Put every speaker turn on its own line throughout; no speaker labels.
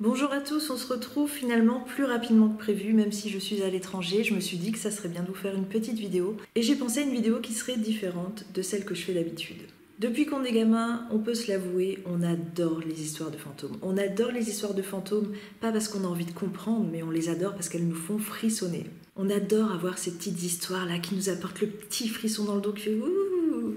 Bonjour à tous, on se retrouve finalement plus rapidement que prévu, même si je suis à l'étranger. Je me suis dit que ça serait bien de vous faire une petite vidéo et j'ai pensé à une vidéo qui serait différente de celle que je fais d'habitude. Depuis qu'on est gamin, on peut se l'avouer, on adore les histoires de fantômes. On adore les histoires de fantômes, pas parce qu'on a envie de comprendre, mais on les adore parce qu'elles nous font frissonner. On adore avoir ces petites histoires-là qui nous apportent le petit frisson dans le dos qui fait ouh.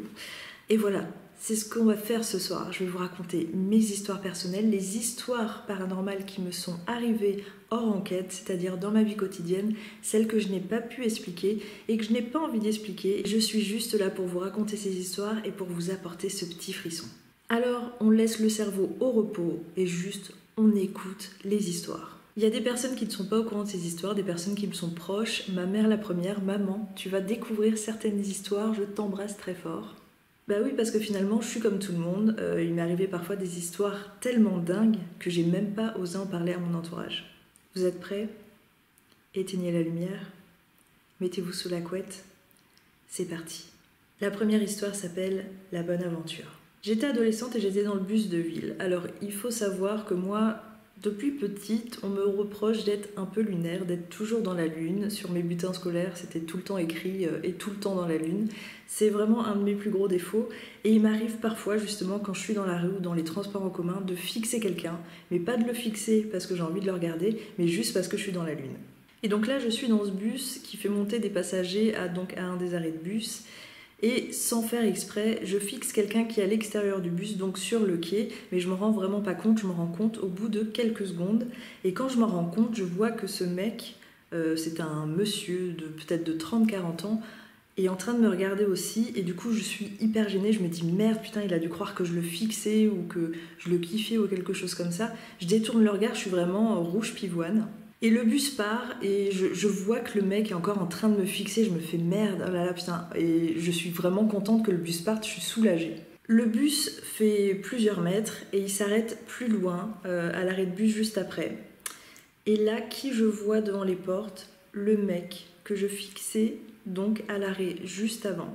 Et voilà, c'est ce qu'on va faire ce soir. Je vais vous raconter mes histoires personnelles, les histoires paranormales qui me sont arrivées hors enquête, c'est-à-dire dans ma vie quotidienne, celles que je n'ai pas pu expliquer et que je n'ai pas envie d'expliquer. Je suis juste là pour vous raconter ces histoires et pour vous apporter ce petit frisson. Alors, on laisse le cerveau au repos et juste on écoute les histoires. Il y a des personnes qui ne sont pas au courant de ces histoires, des personnes qui me sont proches. Ma mère la première, maman, tu vas découvrir certaines histoires, je t'embrasse très fort. Bah oui, parce que finalement, je suis comme tout le monde. Il m'est arrivé parfois des histoires tellement dingues que j'ai même pas osé en parler à mon entourage. Vous êtes prêts? Éteignez la lumière. Mettez-vous sous la couette. C'est parti. La première histoire s'appelle La Bonne Aventure. J'étais adolescente et j'étais dans le bus de ville. Alors, il faut savoir que moi, depuis petite, on me reproche d'être un peu lunaire, d'être toujours dans la lune. Sur mes bulletins scolaires, c'était tout le temps écrit et tout le temps dans la lune. C'est vraiment un de mes plus gros défauts. Et il m'arrive parfois, justement, quand je suis dans la rue ou dans les transports en commun, de fixer quelqu'un. Mais pas de le fixer parce que j'ai envie de le regarder, mais juste parce que je suis dans la lune. Et donc là, je suis dans ce bus qui fait monter des passagers à un des arrêts de bus. Et sans faire exprès, je fixe quelqu'un qui est à l'extérieur du bus, donc sur le quai, mais je me rends vraiment pas compte, je me rends compte au bout de quelques secondes. Et quand je me rends compte, je vois que ce mec, c'est un monsieur de peut-être de 30-40 ans, est en train de me regarder aussi, et du coup je suis hyper gênée, je me dis merde, putain, il a dû croire que je le fixais ou que je le kiffais ou quelque chose comme ça. Je détourne le regard, je suis vraiment rouge pivoine. Et le bus part et je vois que le mec est encore en train de me fixer, je me fais merde, oh là là putain, et je suis vraiment contente que le bus parte, je suis soulagée. Le bus fait plusieurs mètres et il s'arrête plus loin, à l'arrêt de bus juste après. Et là, qui je vois devant les portes? Le mec que je fixais donc à l'arrêt juste avant.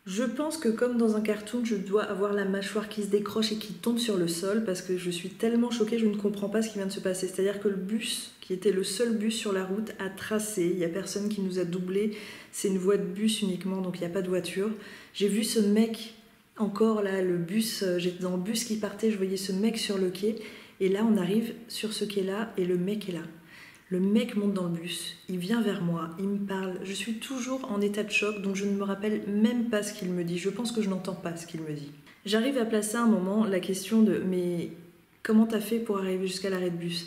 Je pense que comme dans un cartoon, je dois avoir la mâchoire qui se décroche et qui tombe sur le sol parce que je suis tellement choquée, je ne comprends pas ce qui vient de se passer. C'est-à-dire que le bus, qui était le seul bus sur la route, a tracé. Il n'y a personne qui nous a doublés. C'est une voie de bus uniquement, donc il n'y a pas de voiture. J'ai vu ce mec, encore là, le bus, j'étais dans le bus qui partait, je voyais ce mec sur le quai. Et là, on arrive sur ce quai-là et le mec est là. Le mec monte dans le bus, il vient vers moi, il me parle. Je suis toujours en état de choc, donc je ne me rappelle même pas ce qu'il me dit. Je pense que je n'entends pas ce qu'il me dit. J'arrive à placer à un moment la question de « Mais comment t'as fait pour arriver jusqu'à l'arrêt de bus ?»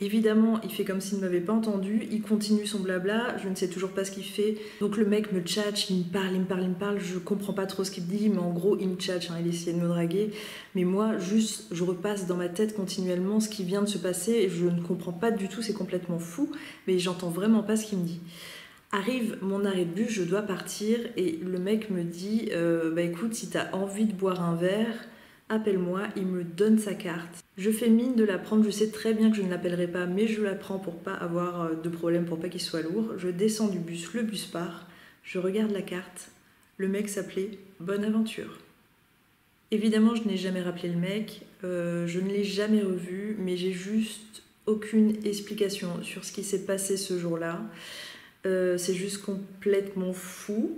Évidemment, il fait comme s'il ne m'avait pas entendu, il continue son blabla, je ne sais toujours pas ce qu'il fait. Donc le mec me tchatche, il me parle, je comprends pas trop ce qu'il dit, mais en gros il me tchatche, il essayait de me draguer. Mais moi, juste, je repasse dans ma tête continuellement ce qui vient de se passer et je ne comprends pas du tout, c'est complètement fou, mais j'entends vraiment pas ce qu'il me dit. Arrive mon arrêt de bus, je dois partir et le mec me dit bah écoute, si t'as envie de boire un verre, appelle-moi, il me donne sa carte. Je fais mine de la prendre, je sais très bien que je ne l'appellerai pas, mais je la prends pour pas avoir de problème, pour pas qu'il soit lourd. Je descends du bus, le bus part, je regarde la carte. Le mec s'appelait Bonne Aventure. Évidemment, je n'ai jamais rappelé le mec, je ne l'ai jamais revu, mais j'ai juste aucune explication sur ce qui s'est passé ce jour-là. C'est juste complètement fou,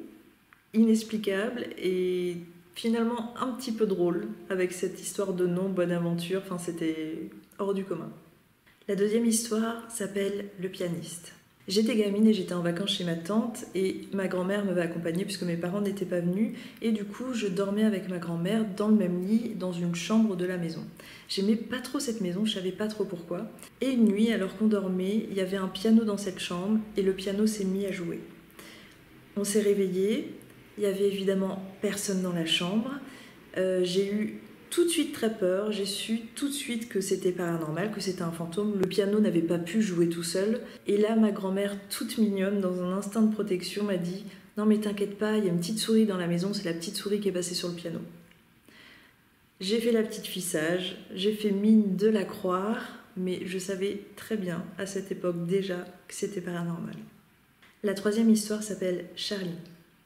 inexplicable et finalement un petit peu drôle avec cette histoire de nom, Bonne Aventure, enfin c'était hors du commun. La deuxième histoire s'appelle Le pianiste. J'étais gamine et j'étais en vacances chez ma tante et ma grand-mère m'avait accompagnée puisque mes parents n'étaient pas venus et du coup je dormais avec ma grand-mère dans le même lit dans une chambre de la maison. J'aimais pas trop cette maison, je savais pas trop pourquoi. Et une nuit, alors qu'on dormait, il y avait un piano dans cette chambre et le piano s'est mis à jouer. On s'est réveillés. Il y avait évidemment personne dans la chambre. J'ai eu tout de suite très peur. J'ai su tout de suite que c'était paranormal, que c'était un fantôme. Le piano n'avait pas pu jouer tout seul. Et là, ma grand-mère, toute mignonne, dans un instinct de protection, m'a dit « Non mais t'inquiète pas, il y a une petite souris dans la maison, c'est la petite souris qui est passée sur le piano. » J'ai fait la petite fille sage, j'ai fait mine de la croire, mais je savais très bien, à cette époque déjà, que c'était paranormal. La troisième histoire s'appelle Charlie.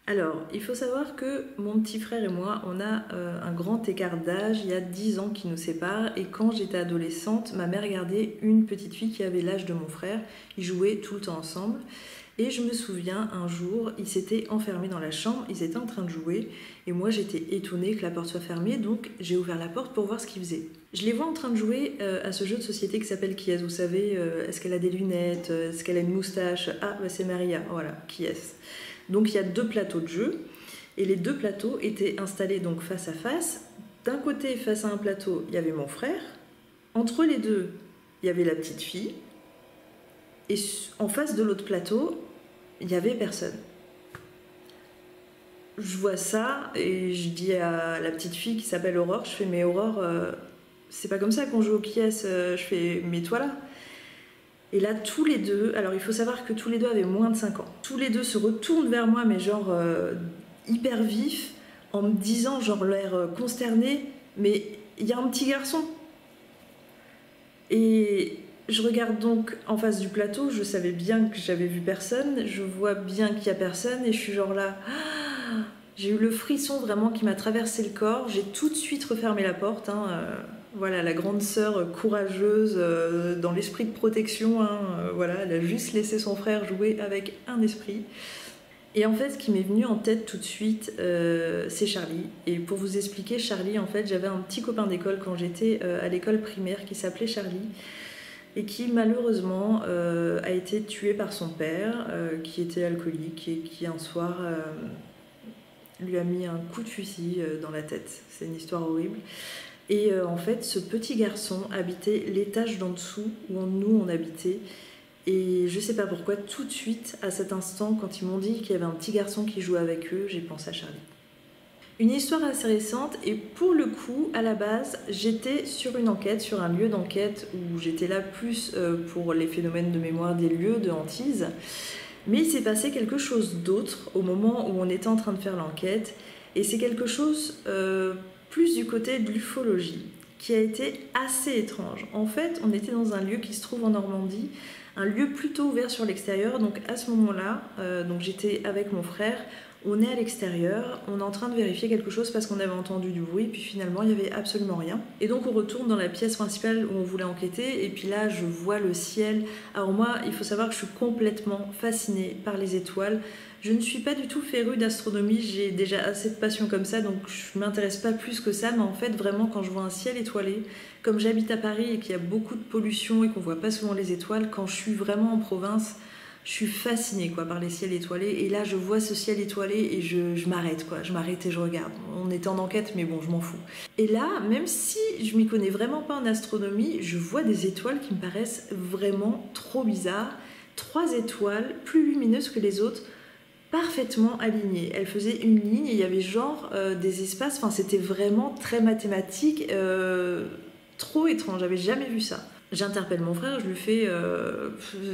Alors, il faut savoir que mon petit frère et moi, on a un grand écart d'âge, il y a 10 ans qui nous séparent, et quand j'étais adolescente, ma mère gardait une petite fille qui avait l'âge de mon frère, ils jouaient tout le temps ensemble, et je me souviens, un jour, ils s'étaient enfermés dans la chambre, ils étaient en train de jouer, et moi j'étais étonnée que la porte soit fermée, donc j'ai ouvert la porte pour voir ce qu'ils faisaient. Je les vois en train de jouer à ce jeu de société qui s'appelle Qui est-ce, vous savez, est-ce qu'elle a des lunettes, est-ce qu'elle a une moustache, ah bah c'est Maria, voilà, qui est-ce. Donc il y a 2 plateaux de jeu et les 2 plateaux étaient installés donc face à face. D'un côté, face à un plateau, il y avait mon frère. Entre les deux, il y avait la petite fille. Et en face de l'autre plateau, il n'y avait personne. Je vois ça et je dis à la petite fille qui s'appelle Aurore, je fais mais Aurore, c'est pas comme ça qu'on joue au qui est-ce, je fais mais toi là. Et là, tous les deux, alors il faut savoir que tous les deux avaient moins de 5 ans. Tous les deux se retournent vers moi, mais genre hyper vif, en me disant, genre l'air consterné, mais il y a un petit garçon. Et je regarde donc en face du plateau, je savais bien que j'avais vu personne, je vois bien qu'il y a personne, et je suis genre là... J'ai eu le frisson vraiment qui m'a traversé le corps, j'ai tout de suite refermé la porte, hein, voilà, la grande sœur courageuse, dans l'esprit de protection, hein, voilà, elle a juste laissé son frère jouer avec un esprit. Et en fait, ce qui m'est venu en tête tout de suite, c'est Charlie. Et pour vous expliquer, Charlie, en fait, j'avais un petit copain d'école quand j'étais à l'école primaire qui s'appelait Charlie et qui malheureusement a été tué par son père, qui était alcoolique et qui un soir lui a mis un coup de fusil dans la tête. C'est une histoire horrible. Et en fait, ce petit garçon habitait l'étage d'en dessous où nous on habitait. Et je sais pas pourquoi, tout de suite, à cet instant, quand ils m'ont dit qu'il y avait un petit garçon qui jouait avec eux, j'ai pensé à Charlie. Une histoire assez récente, et pour le coup, à la base, j'étais sur une enquête, sur un lieu d'enquête où j'étais là plus pour les phénomènes de mémoire des lieux de hantise. Mais il s'est passé quelque chose d'autre au moment où on était en train de faire l'enquête, et c'est quelque chose plus du côté de l'ufologie, qui a été assez étrange. En fait, on était dans un lieu qui se trouve en Normandie, un lieu plutôt ouvert sur l'extérieur, donc à ce moment-là, donc j'étais avec mon frère, on est à l'extérieur, on est en train de vérifier quelque chose parce qu'on avait entendu du bruit, puis finalement il n'y avait absolument rien. Et donc on retourne dans la pièce principale où on voulait enquêter, et puis là je vois le ciel. Alors moi, il faut savoir que je suis complètement fascinée par les étoiles. Je ne suis pas du tout férue d'astronomie, j'ai déjà assez de passion comme ça, donc je ne m'intéresse pas plus que ça, mais en fait vraiment quand je vois un ciel étoilé, comme j'habite à Paris et qu'il y a beaucoup de pollution et qu'on voit pas souvent les étoiles, quand je suis vraiment en province, je suis fascinée quoi, par les ciels étoilés, et là je vois ce ciel étoilé et je m'arrête quoi, je m'arrête et je regarde. On était en enquête mais bon, je m'en fous. Et là, même si je m'y connais vraiment pas en astronomie, je vois des étoiles qui me paraissent vraiment trop bizarres. 3 étoiles plus lumineuses que les autres, parfaitement alignées. Elles faisaient une ligne et il y avait genre des espaces, enfin c'était vraiment très mathématique, trop étrange, j'avais jamais vu ça. J'interpelle mon frère, je lui fais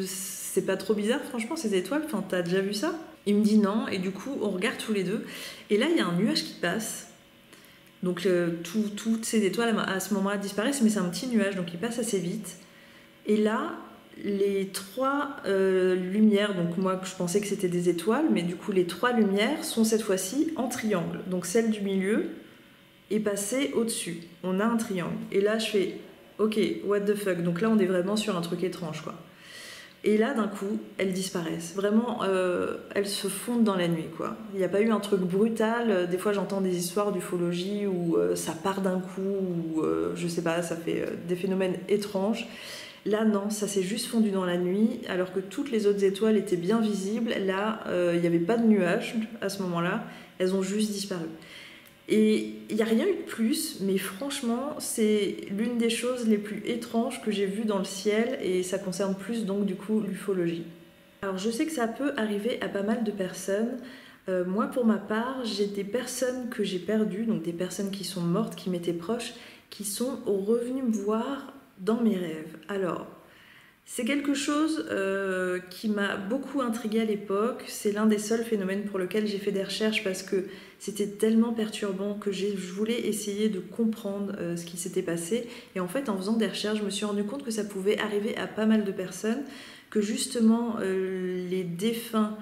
c'est pas trop bizarre franchement ces étoiles, enfin t'as déjà vu ça? Il me dit non, et du coup on regarde tous les deux, et là il y a un nuage qui passe, donc toutes ces étoiles à ce moment-là disparaissent, mais c'est un petit nuage donc il passe assez vite, et là les 3 lumières, donc moi je pensais que c'était des étoiles, mais du coup les 3 lumières sont cette fois-ci en triangle, donc celle du milieu est passée au-dessus, on a un triangle, et là je fais ok, what the fuck, donc là on est vraiment sur un truc étrange quoi. Et là d'un coup elles disparaissent, vraiment elles se fondent dans la nuit quoi. Il n'y a pas eu un truc brutal, des fois j'entends des histoires d'ufologie où ça part d'un coup, ou je sais pas, ça fait des phénomènes étranges. Là non, ça s'est juste fondu dans la nuit, alors que toutes les autres étoiles étaient bien visibles. Là, il n'y avait pas de nuages à ce moment-là, elles ont juste disparu. Et il n'y a rien eu de plus, mais franchement, c'est l'une des choses les plus étranges que j'ai vues dans le ciel, et ça concerne plus donc du coup l'ufologie. Alors je sais que ça peut arriver à pas mal de personnes. Moi pour ma part, j'ai des personnes que j'ai perdues, donc des personnes qui sont mortes, qui m'étaient proches, qui sont revenues me voir dans mes rêves. Alors, c'est quelque chose qui m'a beaucoup intriguée à l'époque. C'est l'un des seuls phénomènes pour lequel j'ai fait des recherches parce que c'était tellement perturbant que je voulais essayer de comprendre ce qui s'était passé. Et en fait, en faisant des recherches, je me suis rendu compte que ça pouvait arriver à pas mal de personnes, que justement les défunts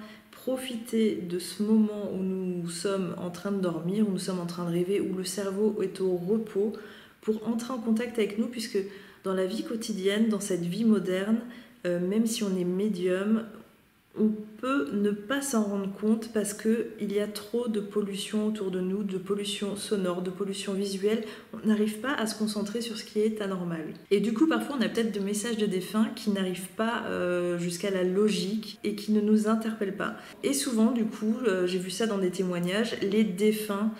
profiter de ce moment où nous sommes en train de dormir, où nous sommes en train de rêver, où le cerveau est au repos, pour entrer en contact avec nous, puisque dans la vie quotidienne, dans cette vie moderne, même si on est médium, on peut ne pas s'en rendre compte parce qu'il y a trop de pollution autour de nous, de pollution sonore, de pollution visuelle. On n'arrive pas à se concentrer sur ce qui est anormal. Et du coup, parfois, on a peut-être des messages de défunts qui n'arrivent pas jusqu'à la logique et qui ne nous interpellent pas. Et souvent, du coup, j'ai vu ça dans des témoignages, les défunts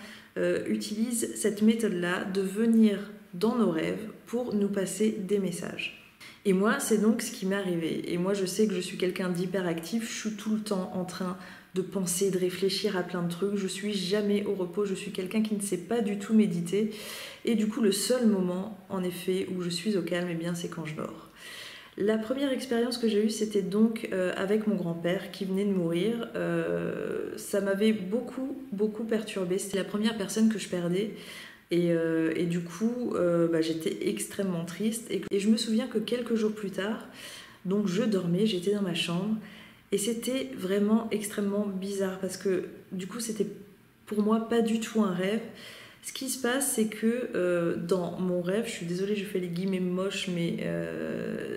utilisent cette méthode-là de venir dans nos rêves pour nous passer des messages. Et moi, c'est donc ce qui m'est arrivé. Et moi, je sais que je suis quelqu'un d'hyperactif. Je suis tout le temps en train de penser, de réfléchir à plein de trucs. Je suis jamais au repos. Je suis quelqu'un qui ne sait pas du tout méditer. Et du coup, le seul moment, en effet, où je suis au calme, eh bien, c'est quand je dors. La première expérience que j'ai eue, c'était donc avec mon grand-père qui venait de mourir. Ça m'avait beaucoup perturbée. C'était la première personne que je perdais. Et du coup, j'étais extrêmement triste. Et je me souviens que quelques jours plus tard, donc je dormais, j'étais dans ma chambre. Et c'était vraiment extrêmement bizarre parce que du coup, c'était pour moi pas du tout un rêve. Ce qui se passe, c'est que dans mon rêve, je suis désolée, je fais les guillemets moches, mais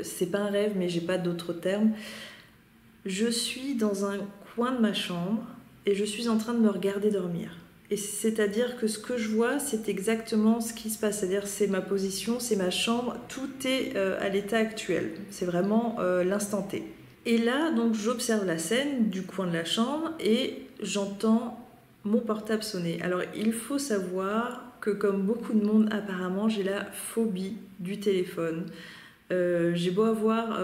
c'est pas un rêve, mais j'ai pas d'autres termes. Je suis dans un coin de ma chambre et je suis en train de me regarder dormir. Et c'est-à-dire que ce que je vois, c'est exactement ce qui se passe. C'est-à-dire c'est ma position, c'est ma chambre, tout est à l'état actuel. C'est vraiment l'instant T. Et là, donc, j'observe la scène du coin de la chambre et j'entends mon portable sonner. Alors, il faut savoir que comme beaucoup de monde, apparemment, j'ai la phobie du téléphone. J'ai beau avoir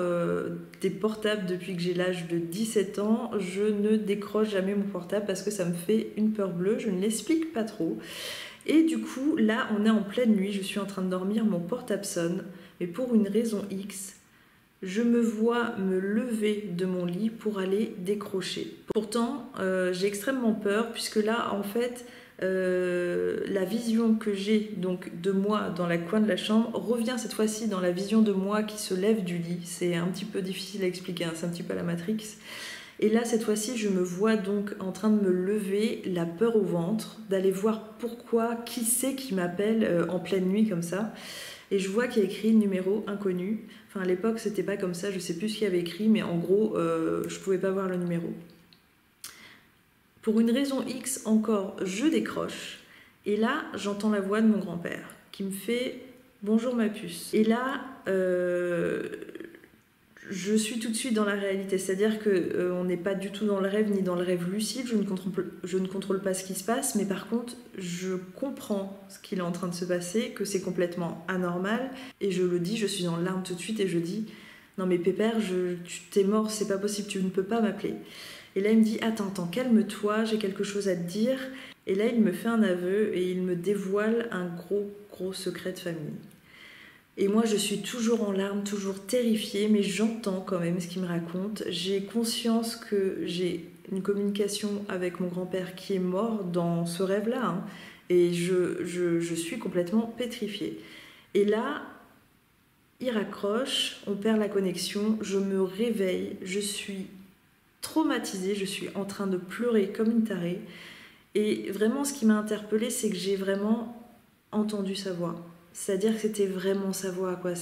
des portables depuis que j'ai l'âge de 17 ans, je ne décroche jamais mon portable parce que ça me fait une peur bleue, je ne l'explique pas trop. Et du coup, là, on est en pleine nuit, je suis en train de dormir, mon portable sonne, mais pour une raison X, je me vois me lever de mon lit pour aller décrocher. Pourtant, j'ai extrêmement peur puisque là, en fait, la vision que j'ai donc de moi dans la coin de la chambre revient cette fois-ci dans la vision de moi qui se lève du lit. C'est un petit peu difficile à expliquer, hein, c'est un petit peu la Matrix. Et là, cette fois-ci, je me vois donc en train de me lever, la peur au ventre, d'aller voir pourquoi, qui c'est qui m'appelle en pleine nuit comme ça. Et je vois qu'il y a écrit numéro inconnu. Enfin, à l'époque, c'était pas comme ça, je sais plus ce qu'il y avait écrit, mais en gros, je pouvais pas voir le numéro. Pour une raison X encore, je décroche. Et là, j'entends la voix de mon grand-père qui me fait « Bonjour ma puce ». Et là, je suis tout de suite dans la réalité. C'est-à-dire qu'on n'est pas du tout dans le rêve ni dans le rêve lucide. Je ne contrôle pas ce qui se passe. Mais par contre, je comprends ce qu'il est en train de se passer, que c'est complètement anormal. Et je le dis, je suis en larmes tout de suite et je dis « Non mais pépère, tu t'es mort, c'est pas possible, tu ne peux pas m'appeler ». Et là, il me dit « Attends, calme-toi, j'ai quelque chose à te dire ». Et là, il me fait un aveu et il me dévoile un gros secret de famille. Et moi, je suis toujours en larmes, toujours terrifiée, mais j'entends quand même ce qu'il me raconte. J'ai conscience que j'ai une communication avec mon grand-père qui est mort dans ce rêve-là. Hein, et je suis complètement pétrifiée. Et là, il raccroche, on perd la connexion, je me réveille, je suis traumatisée, je suis en train de pleurer comme une tarée. Et vraiment, ce qui m'a interpellée, c'est que j'ai vraiment entendu sa voix. C'est-à-dire que c'était vraiment sa voix, quoi.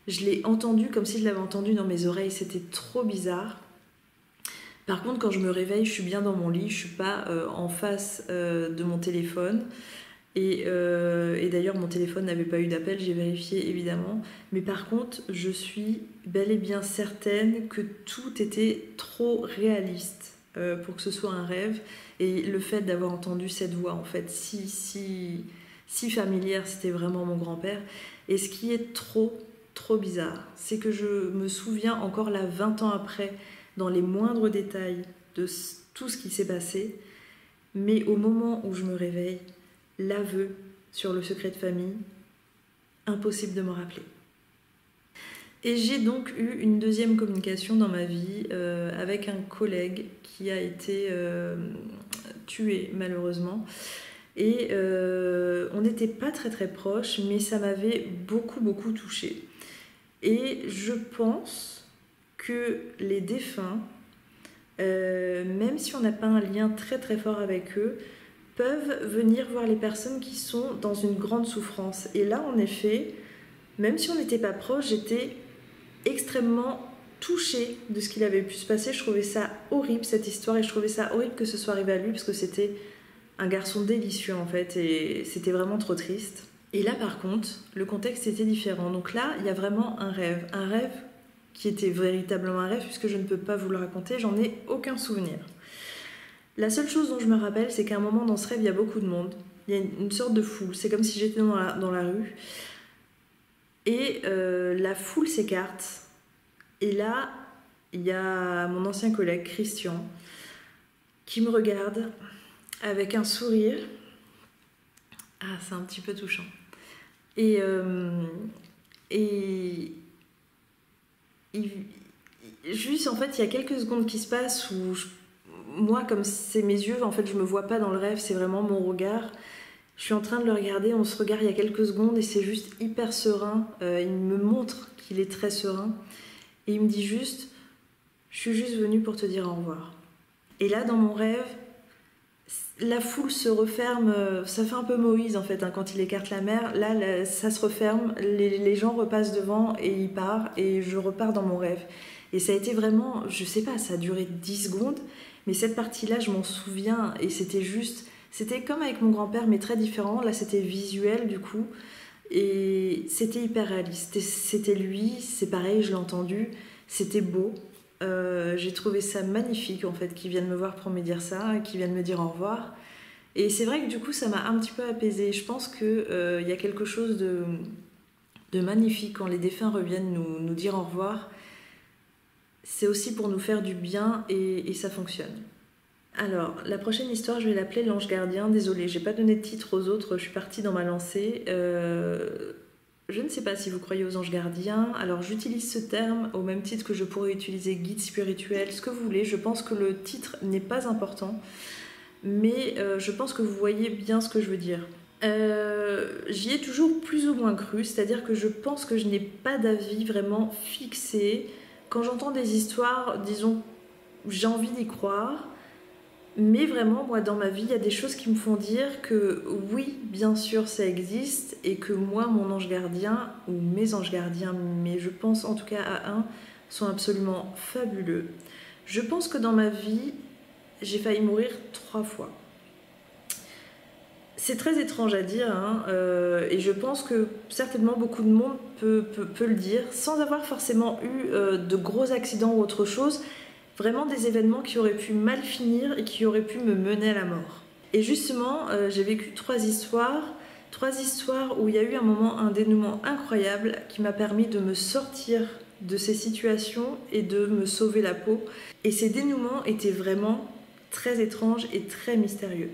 Je l'ai entendu comme si je l'avais entendu dans mes oreilles. C'était trop bizarre. Par contre, quand je me réveille, je suis bien dans mon lit. Je ne suis pas en face de mon téléphone. Et d'ailleurs, mon téléphone n'avait pas eu d'appel. J'ai vérifié, évidemment. Mais par contre, je suis bel et bien certaine que tout était trop réaliste pour que ce soit un rêve. Et le fait d'avoir entendu cette voix, en fait, si familière, c'était vraiment mon grand-père. Et ce qui est trop bizarre, c'est que je me souviens encore là, 20 ans après, dans les moindres détails de tout ce qui s'est passé. Mais au moment où je me réveille, l'aveu sur le secret de famille, impossible de me rappeler. Et j'ai donc eu une deuxième communication dans ma vie avec un collègue qui a été tué malheureusement. Et on n'était pas très proches, mais ça m'avait beaucoup touchée. Et je pense que les défunts même si on n'a pas un lien très très fort avec eux, peuvent venir voir les personnes qui sont dans une grande souffrance. Et là, en effet, même si on n'était pas proche, j'étais extrêmement touchée de ce qu'il avait pu se passer. Je trouvais ça horrible, cette histoire, et je trouvais ça horrible que ce soit arrivé à lui, parce que c'était un garçon délicieux en fait, et c'était vraiment trop triste. Et là par contre, le contexte était différent. Donc là, il y a vraiment un rêve qui était véritablement un rêve, puisque je ne peux pas vous le raconter, j'en ai aucun souvenir. La seule chose dont je me rappelle, c'est qu'à un moment dans ce rêve, il y a beaucoup de monde. Il y a une sorte de foule, c'est comme si j'étais dans la rue. Et la foule s'écarte. Et là, il y a mon ancien collègue, Christian, qui me regarde avec un sourire. Ah, c'est un petit peu touchant. Et juste, en fait, il y a quelques secondes qui se passent où moi, comme c'est mes yeux, en fait, je me vois pas dans le rêve, c'est vraiment mon regard. Je suis en train de le regarder, on se regarde il y a quelques secondes et c'est juste hyper serein. Il me montre qu'il est très serein et il me dit juste, je suis juste venue pour te dire au revoir. Et là, dans mon rêve, la foule se referme, ça fait un peu Moïse en fait, hein, quand il écarte la mer. Là, ça se referme, les gens repassent devant et il part, et je repars dans mon rêve. Et ça a été vraiment, je sais pas, ça a duré 10 secondes, mais cette partie-là, je m'en souviens, et c'était juste, c'était comme avec mon grand-père, mais très différent. Là, c'était visuel du coup, et c'était hyper réaliste. C'était lui, c'est pareil, je l'ai entendu, c'était beau. J'ai trouvé ça magnifique en fait qu'ils viennent me voir pour me dire ça, qu'ils viennent me dire au revoir. Et c'est vrai que du coup ça m'a un petit peu apaisée. Je pense qu'il y a quelque chose de magnifique quand les défunts reviennent nous dire au revoir. C'est aussi pour nous faire du bien, et ça fonctionne. Alors, la prochaine histoire, je vais l'appeler l'ange gardien. Désolée, j'ai pas donné de titre aux autres, je suis partie dans ma lancée. Je ne sais pas si vous croyez aux anges gardiens, alors j'utilise ce terme au même titre que je pourrais utiliser guide spirituel, ce que vous voulez. Je pense que le titre n'est pas important, mais je pense que vous voyez bien ce que je veux dire. J'y ai toujours plus ou moins cru, c'est-à-dire que je pense que je n'ai pas d'avis vraiment fixé. Quand j'entends des histoires, disons, j'ai envie d'y croire. Mais vraiment, moi, dans ma vie, il y a des choses qui me font dire que oui, bien sûr, ça existe, et que moi, mon ange gardien, ou mes anges gardiens, mais je pense en tout cas à un, sont absolument fabuleux. Je pense que dans ma vie, j'ai failli mourir 3 fois. C'est très étrange à dire, hein, et je pense que certainement beaucoup de monde peut le dire, sans avoir forcément eu de gros accidents ou autre chose. Vraiment des événements qui auraient pu mal finir et qui auraient pu me mener à la mort. Et justement, j'ai vécu 3 histoires où il y a eu un dénouement incroyable qui m'a permis de me sortir de ces situations et de me sauver la peau. Et ces dénouements étaient vraiment très étranges et très mystérieux.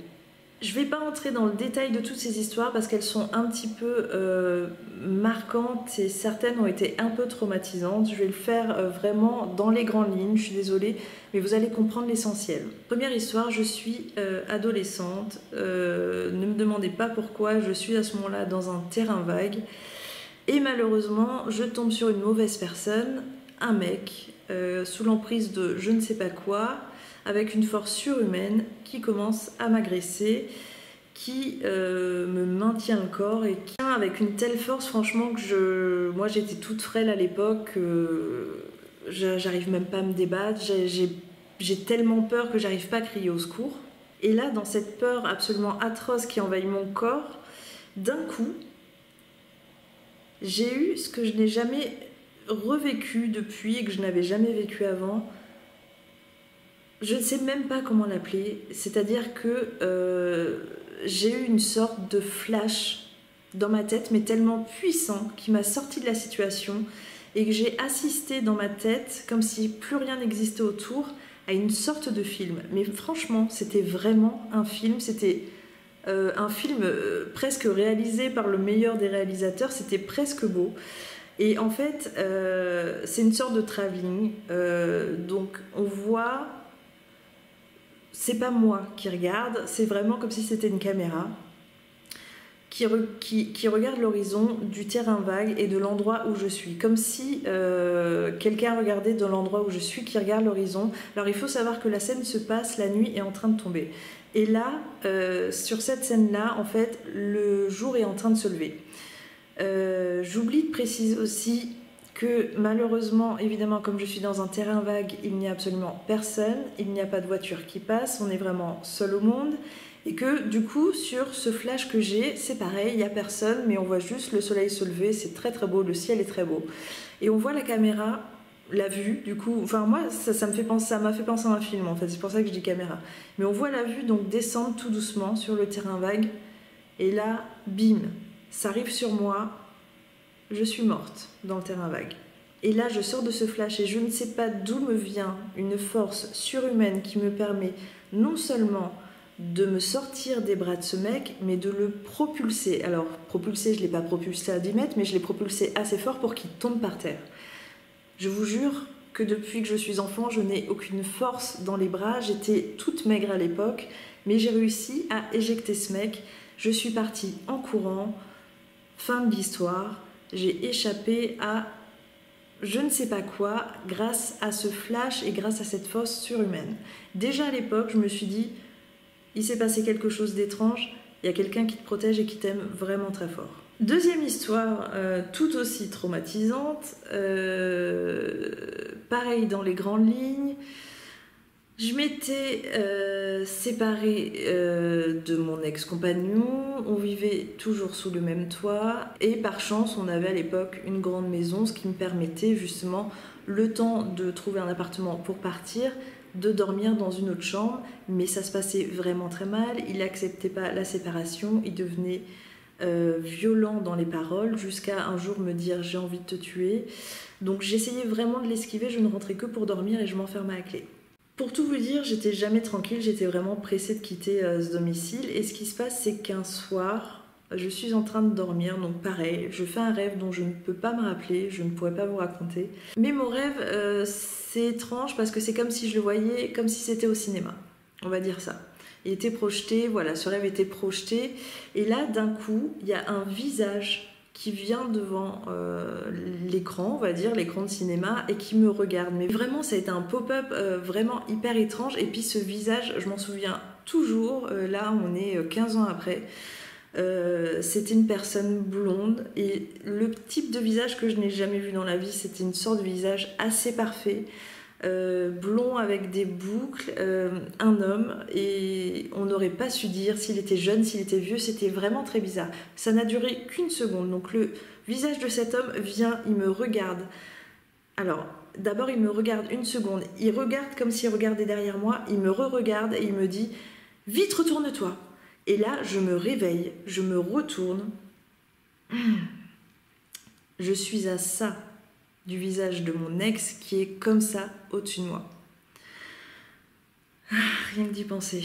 Je ne vais pas entrer dans le détail de toutes ces histoires parce qu'elles sont un petit peu marquantes, et certaines ont été un peu traumatisantes. Je vais le faire vraiment dans les grandes lignes, je suis désolée, mais vous allez comprendre l'essentiel. Première histoire, je suis adolescente. Ne me demandez pas pourquoi, je suis à ce moment-là dans un terrain vague. Et malheureusement, je tombe sur une mauvaise personne, un mec, sous l'emprise de je ne sais pas quoi, avec une force surhumaine, qui commence à m'agresser, qui me maintient le corps, et qui avec une telle force, franchement, que moi j'étais toute frêle à l'époque, j'arrive même pas à me débattre, j'ai tellement peur que j'arrive pas à crier au secours. Et là, dans cette peur absolument atroce qui envahit mon corps, d'un coup, j'ai eu ce que je n'ai jamais revécu depuis et que je n'avais jamais vécu avant. Je ne sais même pas comment l'appeler, c'est-à-dire que j'ai eu une sorte de flash dans ma tête, mais tellement puissant, qui m'a sorti de la situation, et que j'ai assisté dans ma tête, comme si plus rien n'existait autour, à une sorte de film. Mais franchement, c'était vraiment un film, c'était un film presque réalisé par le meilleur des réalisateurs, c'était presque beau. Et en fait, c'est une sorte de travelling, donc on voit... C'est pas moi qui regarde, c'est vraiment comme si c'était une caméra. qui regarde l'horizon du terrain vague et de l'endroit où je suis, comme si quelqu'un regardait de l'endroit où je suis, qui regarde l'horizon. Alors il faut savoir que la scène se passe, la nuit est en train de tomber. Et là, sur cette scène-là, en fait, le jour est en train de se lever. J'oublie de préciser aussi que malheureusement, évidemment, comme je suis dans un terrain vague, il n'y a absolument personne, il n'y a pas de voiture qui passe, on est vraiment seul au monde. Et que du coup, sur ce flash que j'ai, c'est pareil, il n'y a personne, mais on voit juste le soleil se lever, c'est très très beau, le ciel est très beau. Et on voit la caméra, la vue, du coup, enfin moi, ça m'a fait penser à un film en fait, c'est pour ça que je dis caméra. Mais on voit la vue donc descendre tout doucement sur le terrain vague, et là, bim, ça arrive sur moi, je suis morte dans le terrain vague. Et là, je sors de ce flash et je ne sais pas d'où me vient une force surhumaine qui me permet non seulement de me sortir des bras de ce mec, mais de le propulser. Alors, propulser, je ne l'ai pas propulsé à 10 mètres, mais je l'ai propulsé assez fort pour qu'il tombe par terre. Je vous jure que depuis que je suis enfant, je n'ai aucune force dans les bras. J'étais toute maigre à l'époque, mais j'ai réussi à éjecter ce mec. Je suis partie en courant. Fin de l'histoire. J'ai échappé à je ne sais pas quoi grâce à ce flash et grâce à cette force surhumaine. Déjà à l'époque, je me suis dit il s'est passé quelque chose d'étrange, il y a quelqu'un qui te protège et qui t'aime vraiment très fort. Deuxième histoire, tout aussi traumatisante, pareil dans les grandes lignes. Je m'étais séparée de mon ex-compagnon, on vivait toujours sous le même toit et par chance on avait à l'époque une grande maison, ce qui me permettait justement le temps de trouver un appartement pour partir, de dormir dans une autre chambre, mais ça se passait vraiment très mal, il n'acceptait pas la séparation, il devenait violent dans les paroles, jusqu'à un jour me dire j'ai envie de te tuer. Donc j'essayais vraiment de l'esquiver, je ne rentrais que pour dormir et je m'enfermais à clé. Pour tout vous dire, j'étais jamais tranquille, j'étais vraiment pressée de quitter ce domicile et ce qui se passe c'est qu'un soir, je suis en train de dormir, donc pareil, je fais un rêve dont je ne peux pas me rappeler, je ne pourrais pas vous raconter. Mais mon rêve, c'est étrange parce que c'est comme si je le voyais, comme si c'était au cinéma, on va dire ça. Il était projeté, voilà, ce rêve était projeté. Et là, d'un coup, il y a un visage qui vient devant l'écran, on va dire, l'écran de cinéma, et qui me regarde. Mais vraiment, ça a été un pop-up vraiment hyper étrange. Et puis ce visage, je m'en souviens toujours, là, on est 15 ans après. C'était une personne blonde et le type de visage que je n'ai jamais vu dans la vie, c'était une sorte de visage assez parfait, blond avec des boucles, un homme, et on n'aurait pas su dire s'il était jeune, s'il était vieux, c'était vraiment très bizarre. Ça n'a duré qu'une seconde, donc le visage de cet homme vient, il me regarde. Alors, d'abord il me regarde une seconde, il regarde comme s'il regardait derrière moi, il me re-regarde et il me dit « Vite, retourne-toi !» Et là, je me réveille, je me retourne. Je suis à ça du visage de mon ex qui est comme ça au-dessus de moi. Rien que d'y penser.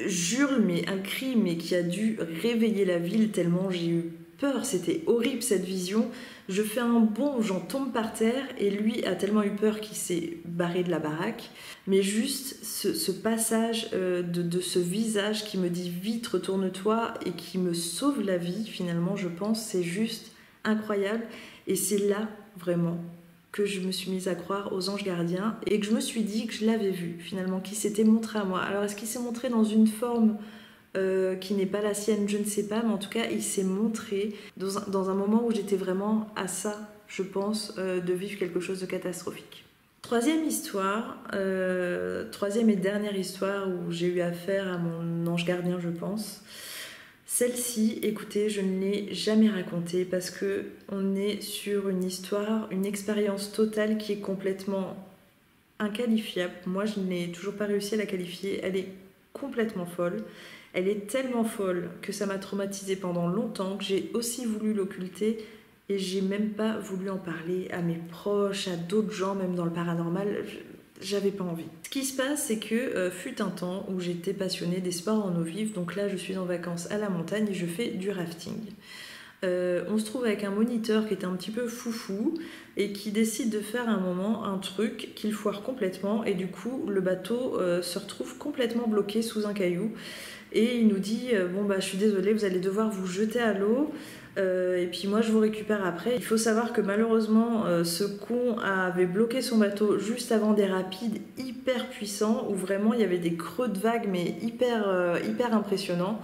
J'hurle, mais un cri mais qui a dû réveiller la ville tellement j'ai eu peur. C'était horrible cette vision. Je fais un bond, j'en tombe par terre et lui a tellement eu peur qu'il s'est barré de la baraque. Mais juste ce passage de ce visage qui me dit vite retourne-toi et qui me sauve la vie finalement, je pense, c'est juste incroyable. Et c'est là vraiment que je me suis mise à croire aux anges gardiens et que je me suis dit que je l'avais vu finalement, qu'il s'était montré à moi. Alors est-ce qu'il s'est montré dans une forme qui n'est pas la sienne, je ne sais pas, mais en tout cas il s'est montré dans un moment où j'étais vraiment à ça, je pense, de vivre quelque chose de catastrophique. Troisième histoire, troisième et dernière histoire où j'ai eu affaire à mon ange gardien, je pense. Celle-ci, écoutez, je ne l'ai jamais racontée parce que on est sur une histoire, une expérience totale qui est complètement inqualifiable. Moi, je n'ai toujours pas réussi à la qualifier. Elle est complètement folle. Elle est tellement folle que ça m'a traumatisée pendant longtemps, que j'ai aussi voulu l'occulter et j'ai même pas voulu en parler à mes proches, à d'autres gens, même dans le paranormal. J'avais pas envie. Ce qui se passe, c'est que fut un temps où j'étais passionnée des sports en eau vive, donc là je suis en vacances à la montagne et je fais du rafting. On se trouve avec un moniteur qui est un petit peu foufou et qui décide de faire à un moment un truc qu'il foire complètement et du coup le bateau se retrouve complètement bloqué sous un caillou et il nous dit bon bah je suis désolée, vous allez devoir vous jeter à l'eau et puis moi je vous récupère après. Il faut savoir que malheureusement ce con avait bloqué son bateau juste avant des rapides hyper puissants où vraiment il y avait des creux de vagues mais hyper impressionnants.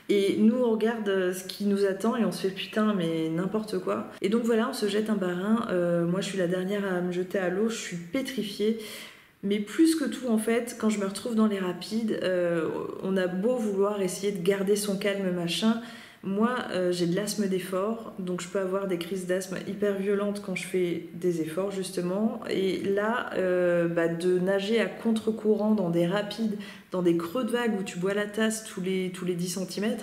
Et nous on regarde ce qui nous attend et on se fait putain mais n'importe quoi. Et donc voilà, on se jette un par un. Moi je suis la dernière à me jeter à l'eau, je suis pétrifiée. Mais plus que tout en fait, quand je me retrouve dans les rapides, on a beau vouloir essayer de garder son calme machin. Moi j'ai de l'asthme d'effort, donc je peux avoir des crises d'asthme hyper violentes quand je fais des efforts justement. Et là, de nager à contre-courant dans des rapides, dans des creux de vagues où tu bois la tasse tous les 10 cm,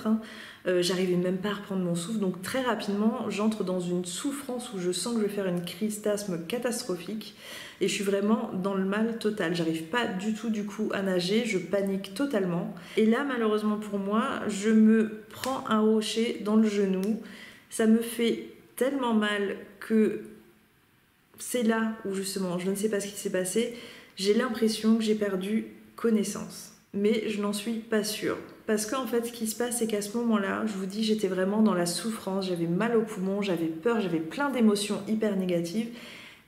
j'arrivais même pas à reprendre mon souffle. Donc très rapidement, j'entre dans une souffrance où je sens que je vais faire une crise d'asthme catastrophique. Et je suis vraiment dans le mal total. J'arrive pas du tout du coup à nager, je panique totalement. Et là, malheureusement pour moi, je me prends un rocher dans le genou. Ça me fait tellement mal que c'est là où justement, je ne sais pas ce qui s'est passé. J'ai l'impression que j'ai perdu connaissance. Mais je n'en suis pas sûre. Parce qu'en fait, ce qui se passe, c'est qu'à ce moment-là, je vous dis, j'étais vraiment dans la souffrance, j'avais mal aux poumons, j'avais peur, j'avais plein d'émotions hyper négatives.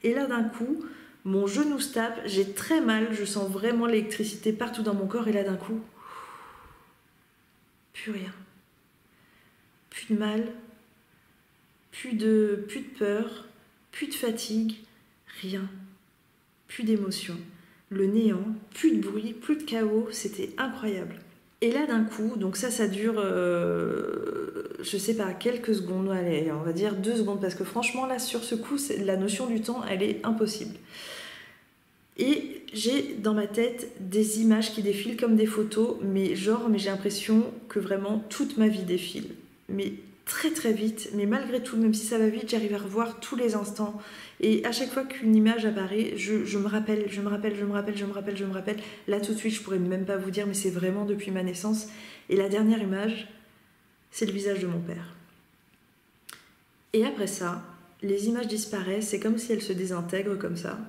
Et là, d'un coup, mon genou se tape, j'ai très mal, je sens vraiment l'électricité partout dans mon corps. Et là, d'un coup, plus rien. Plus de mal, plus de peur, plus de fatigue, rien. Plus d'émotion. Le néant, plus de bruit, plus de chaos, c'était incroyable. Et là d'un coup, donc ça dure, je sais pas, quelques secondes, allez, on va dire 2 secondes, parce que franchement là sur ce coup, la notion du temps, elle est impossible. Et j'ai dans ma tête des images qui défilent comme des photos, mais j'ai l'impression que vraiment toute ma vie défile. Mais très très vite, mais malgré tout, même si ça va vite, j'arrive à revoir tous les instants. Et à chaque fois qu'une image apparaît, je me rappelle. Là tout de suite, je pourrais même pas vous dire, mais c'est vraiment depuis ma naissance. Et la dernière image, c'est le visage de mon père. Et après ça, les images disparaissent, c'est comme si elles se désintègrent comme ça.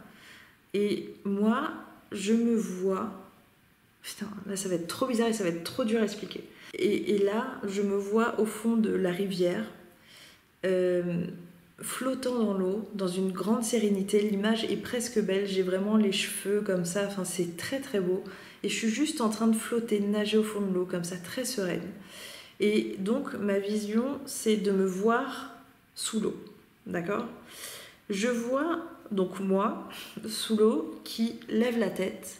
Et moi, je me vois... Putain, là ça va être trop bizarre et ça va être trop dur à expliquer. Et là, je me vois au fond de la rivière, flottant dans l'eau, dans une grande sérénité. L'image est presque belle, j'ai vraiment les cheveux comme ça, enfin c'est très très beau. Et je suis juste en train de flotter, de nager au fond de l'eau, comme ça, très sereine. Et donc, ma vision, c'est de me voir sous l'eau, d'accord ? Je vois, donc moi, sous l'eau, qui lève la tête.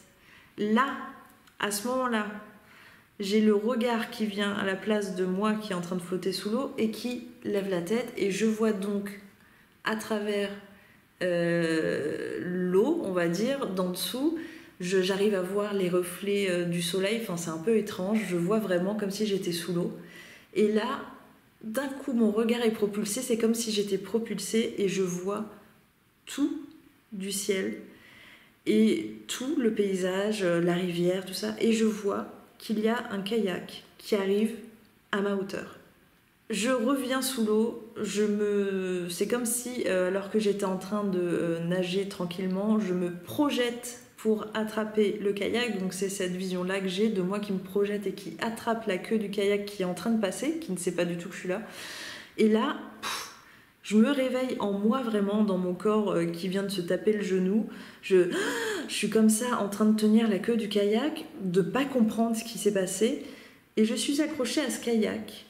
Là, à ce moment-là, j'ai le regard qui vient à la place de moi qui est en train de flotter sous l'eau et qui lève la tête. Et je vois donc à travers l'eau, on va dire, d'en dessous, j'arrive à voir les reflets du soleil. Enfin, c'est un peu étrange. Je vois vraiment comme si j'étais sous l'eau. Et là, d'un coup, mon regard est propulsé. C'est comme si j'étais propulsée et je vois tout du ciel et tout le paysage, la rivière, tout ça. Et je vois qu'il y a un kayak qui arrive à ma hauteur. Je reviens sous l'eau, c'est comme si, alors que j'étais en train de nager tranquillement, je me projette pour attraper le kayak. Donc c'est cette vision-là que j'ai de moi qui me projette et qui attrape la queue du kayak qui est en train de passer, qui ne sait pas du tout que je suis là. Et là, je me réveille en moi vraiment, dans mon corps qui vient de se taper le genou. Je suis comme ça en train de tenir la queue du kayak, de pas comprendre ce qui s'est passé. Et je suis accrochée à ce kayak,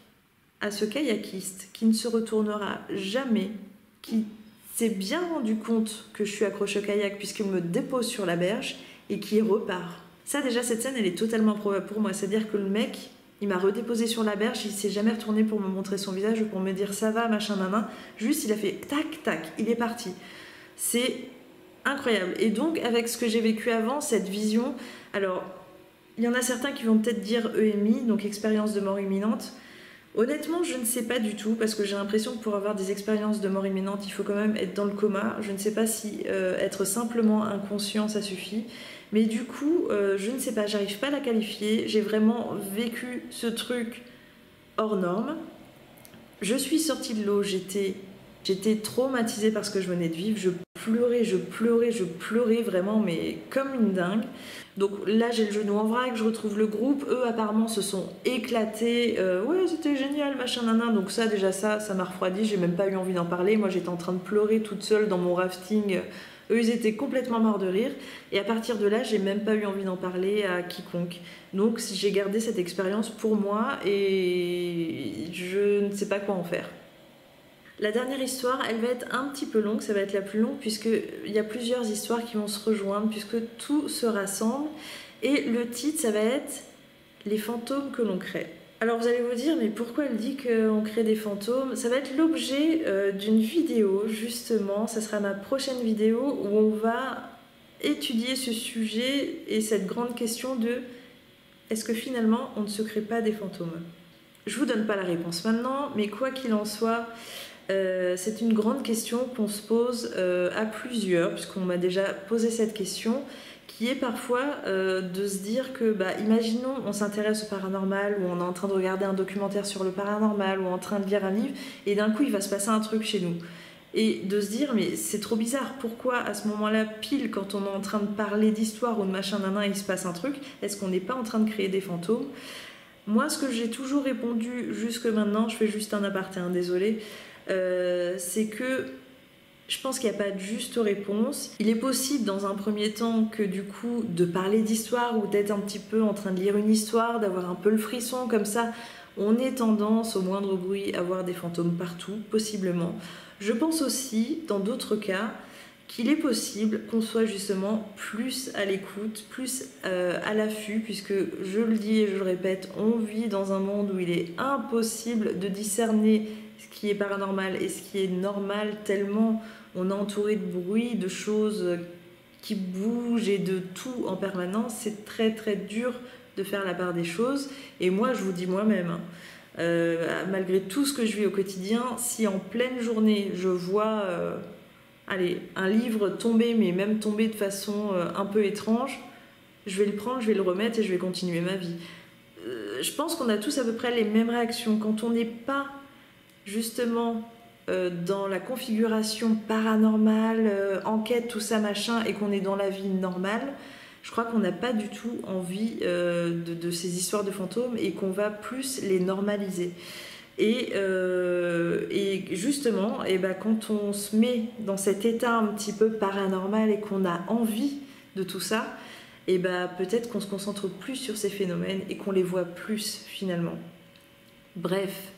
à ce kayakiste qui ne se retournera jamais, qui s'est bien rendu compte que je suis accrochée au kayak puisqu'il me dépose sur la berge et qui repart. Ça déjà, cette scène, elle est totalement improbable pour moi. C'est-à-dire que le mec, il m'a redéposé sur la berge, il s'est jamais retourné pour me montrer son visage ou pour me dire ça va, machin, manin. Juste, il a fait tac, tac, il est parti. C'est incroyable. Et donc, avec ce que j'ai vécu avant, cette vision, alors, il y en a certains qui vont peut-être dire EMI, donc expérience de mort imminente. Honnêtement, je ne sais pas du tout, parce que j'ai l'impression que pour avoir des expériences de mort imminente, il faut quand même être dans le coma. Je ne sais pas si être simplement inconscient, ça suffit. Mais du coup, je ne sais pas, j'arrive pas à la qualifier. J'ai vraiment vécu ce truc hors norme. Je suis sortie de l'eau, j'étais traumatisée par ce que je venais de vivre. Je pleurais vraiment, mais comme une dingue. Donc là, j'ai le genou en vrac, je retrouve le groupe. Eux, apparemment, se sont éclatés. Ouais, c'était génial, machin, nanan. Donc ça, déjà, ça m'a refroidi. J'ai même pas eu envie d'en parler. Moi, j'étais en train de pleurer toute seule dans mon rafting. Eux, ils étaient complètement morts de rire. Et à partir de là, j'ai même pas eu envie d'en parler à quiconque. Donc j'ai gardé cette expérience pour moi et je ne sais pas quoi en faire. La dernière histoire, elle va être un petit peu longue, ça va être la plus longue puisqu'il y a plusieurs histoires qui vont se rejoindre, puisque tout se rassemble. Et le titre, ça va être « Les fantômes que l'on crée ». Alors vous allez vous dire, mais pourquoi elle dit qu'on crée des fantômes? Ça va être l'objet d'une vidéo, justement. Ça sera ma prochaine vidéo où on va étudier ce sujet et cette grande question de « est-ce que finalement on ne se crée pas des fantômes ?» Je vous donne pas la réponse maintenant, mais quoi qu'il en soit, c'est une grande question qu'on se pose à plusieurs, puisqu'on m'a déjà posé cette question, qui est parfois de se dire que, imaginons, on s'intéresse au paranormal, ou on est en train de regarder un documentaire sur le paranormal, ou en train de lire un livre, et d'un coup il va se passer un truc chez nous. Et de se dire, mais c'est trop bizarre, pourquoi à ce moment-là, pile quand on est en train de parler d'histoire ou de machin nanan, il se passe un truc, est-ce qu'on n'est pas en train de créer des fantômes? Moi, ce que j'ai toujours répondu jusque maintenant, je fais juste un aparté, hein, désolé, c'est que je pense qu'il n'y a pas de juste réponse. Il est possible dans un premier temps que du coup de parler d'histoire ou d'être un petit peu en train de lire une histoire, d'avoir un peu le frisson comme ça, on ait tendance au moindre bruit à voir des fantômes partout, possiblement. Je pense aussi, dans d'autres cas, qu'il est possible qu'on soit justement plus à l'écoute, plus à l'affût, puisque je le dis et je le répète, on vit dans un monde où il est impossible de discerner ce qui est paranormal et ce qui est normal, tellement on est entouré de bruit, de choses qui bougent et de tout en permanence. C'est très très dur de faire la part des choses. Et moi, je vous dis moi-même, malgré tout ce que je vis au quotidien, si en pleine journée je vois un livre tomber, mais même tomber de façon un peu étrange, je vais le prendre, je vais le remettre et je vais continuer ma vie. Je pense qu'on a tous à peu près les mêmes réactions. Quand on n'est pas justement dans la configuration paranormale, enquête, tout ça machin, et qu'on est dans la vie normale, je crois qu'on n'a pas du tout envie de ces histoires de fantômes et qu'on va plus les normaliser. Et justement, quand on se met dans cet état un petit peu paranormal et qu'on a envie de tout ça, peut-être qu'on se concentre plus sur ces phénomènes et qu'on les voit plus finalement. Bref,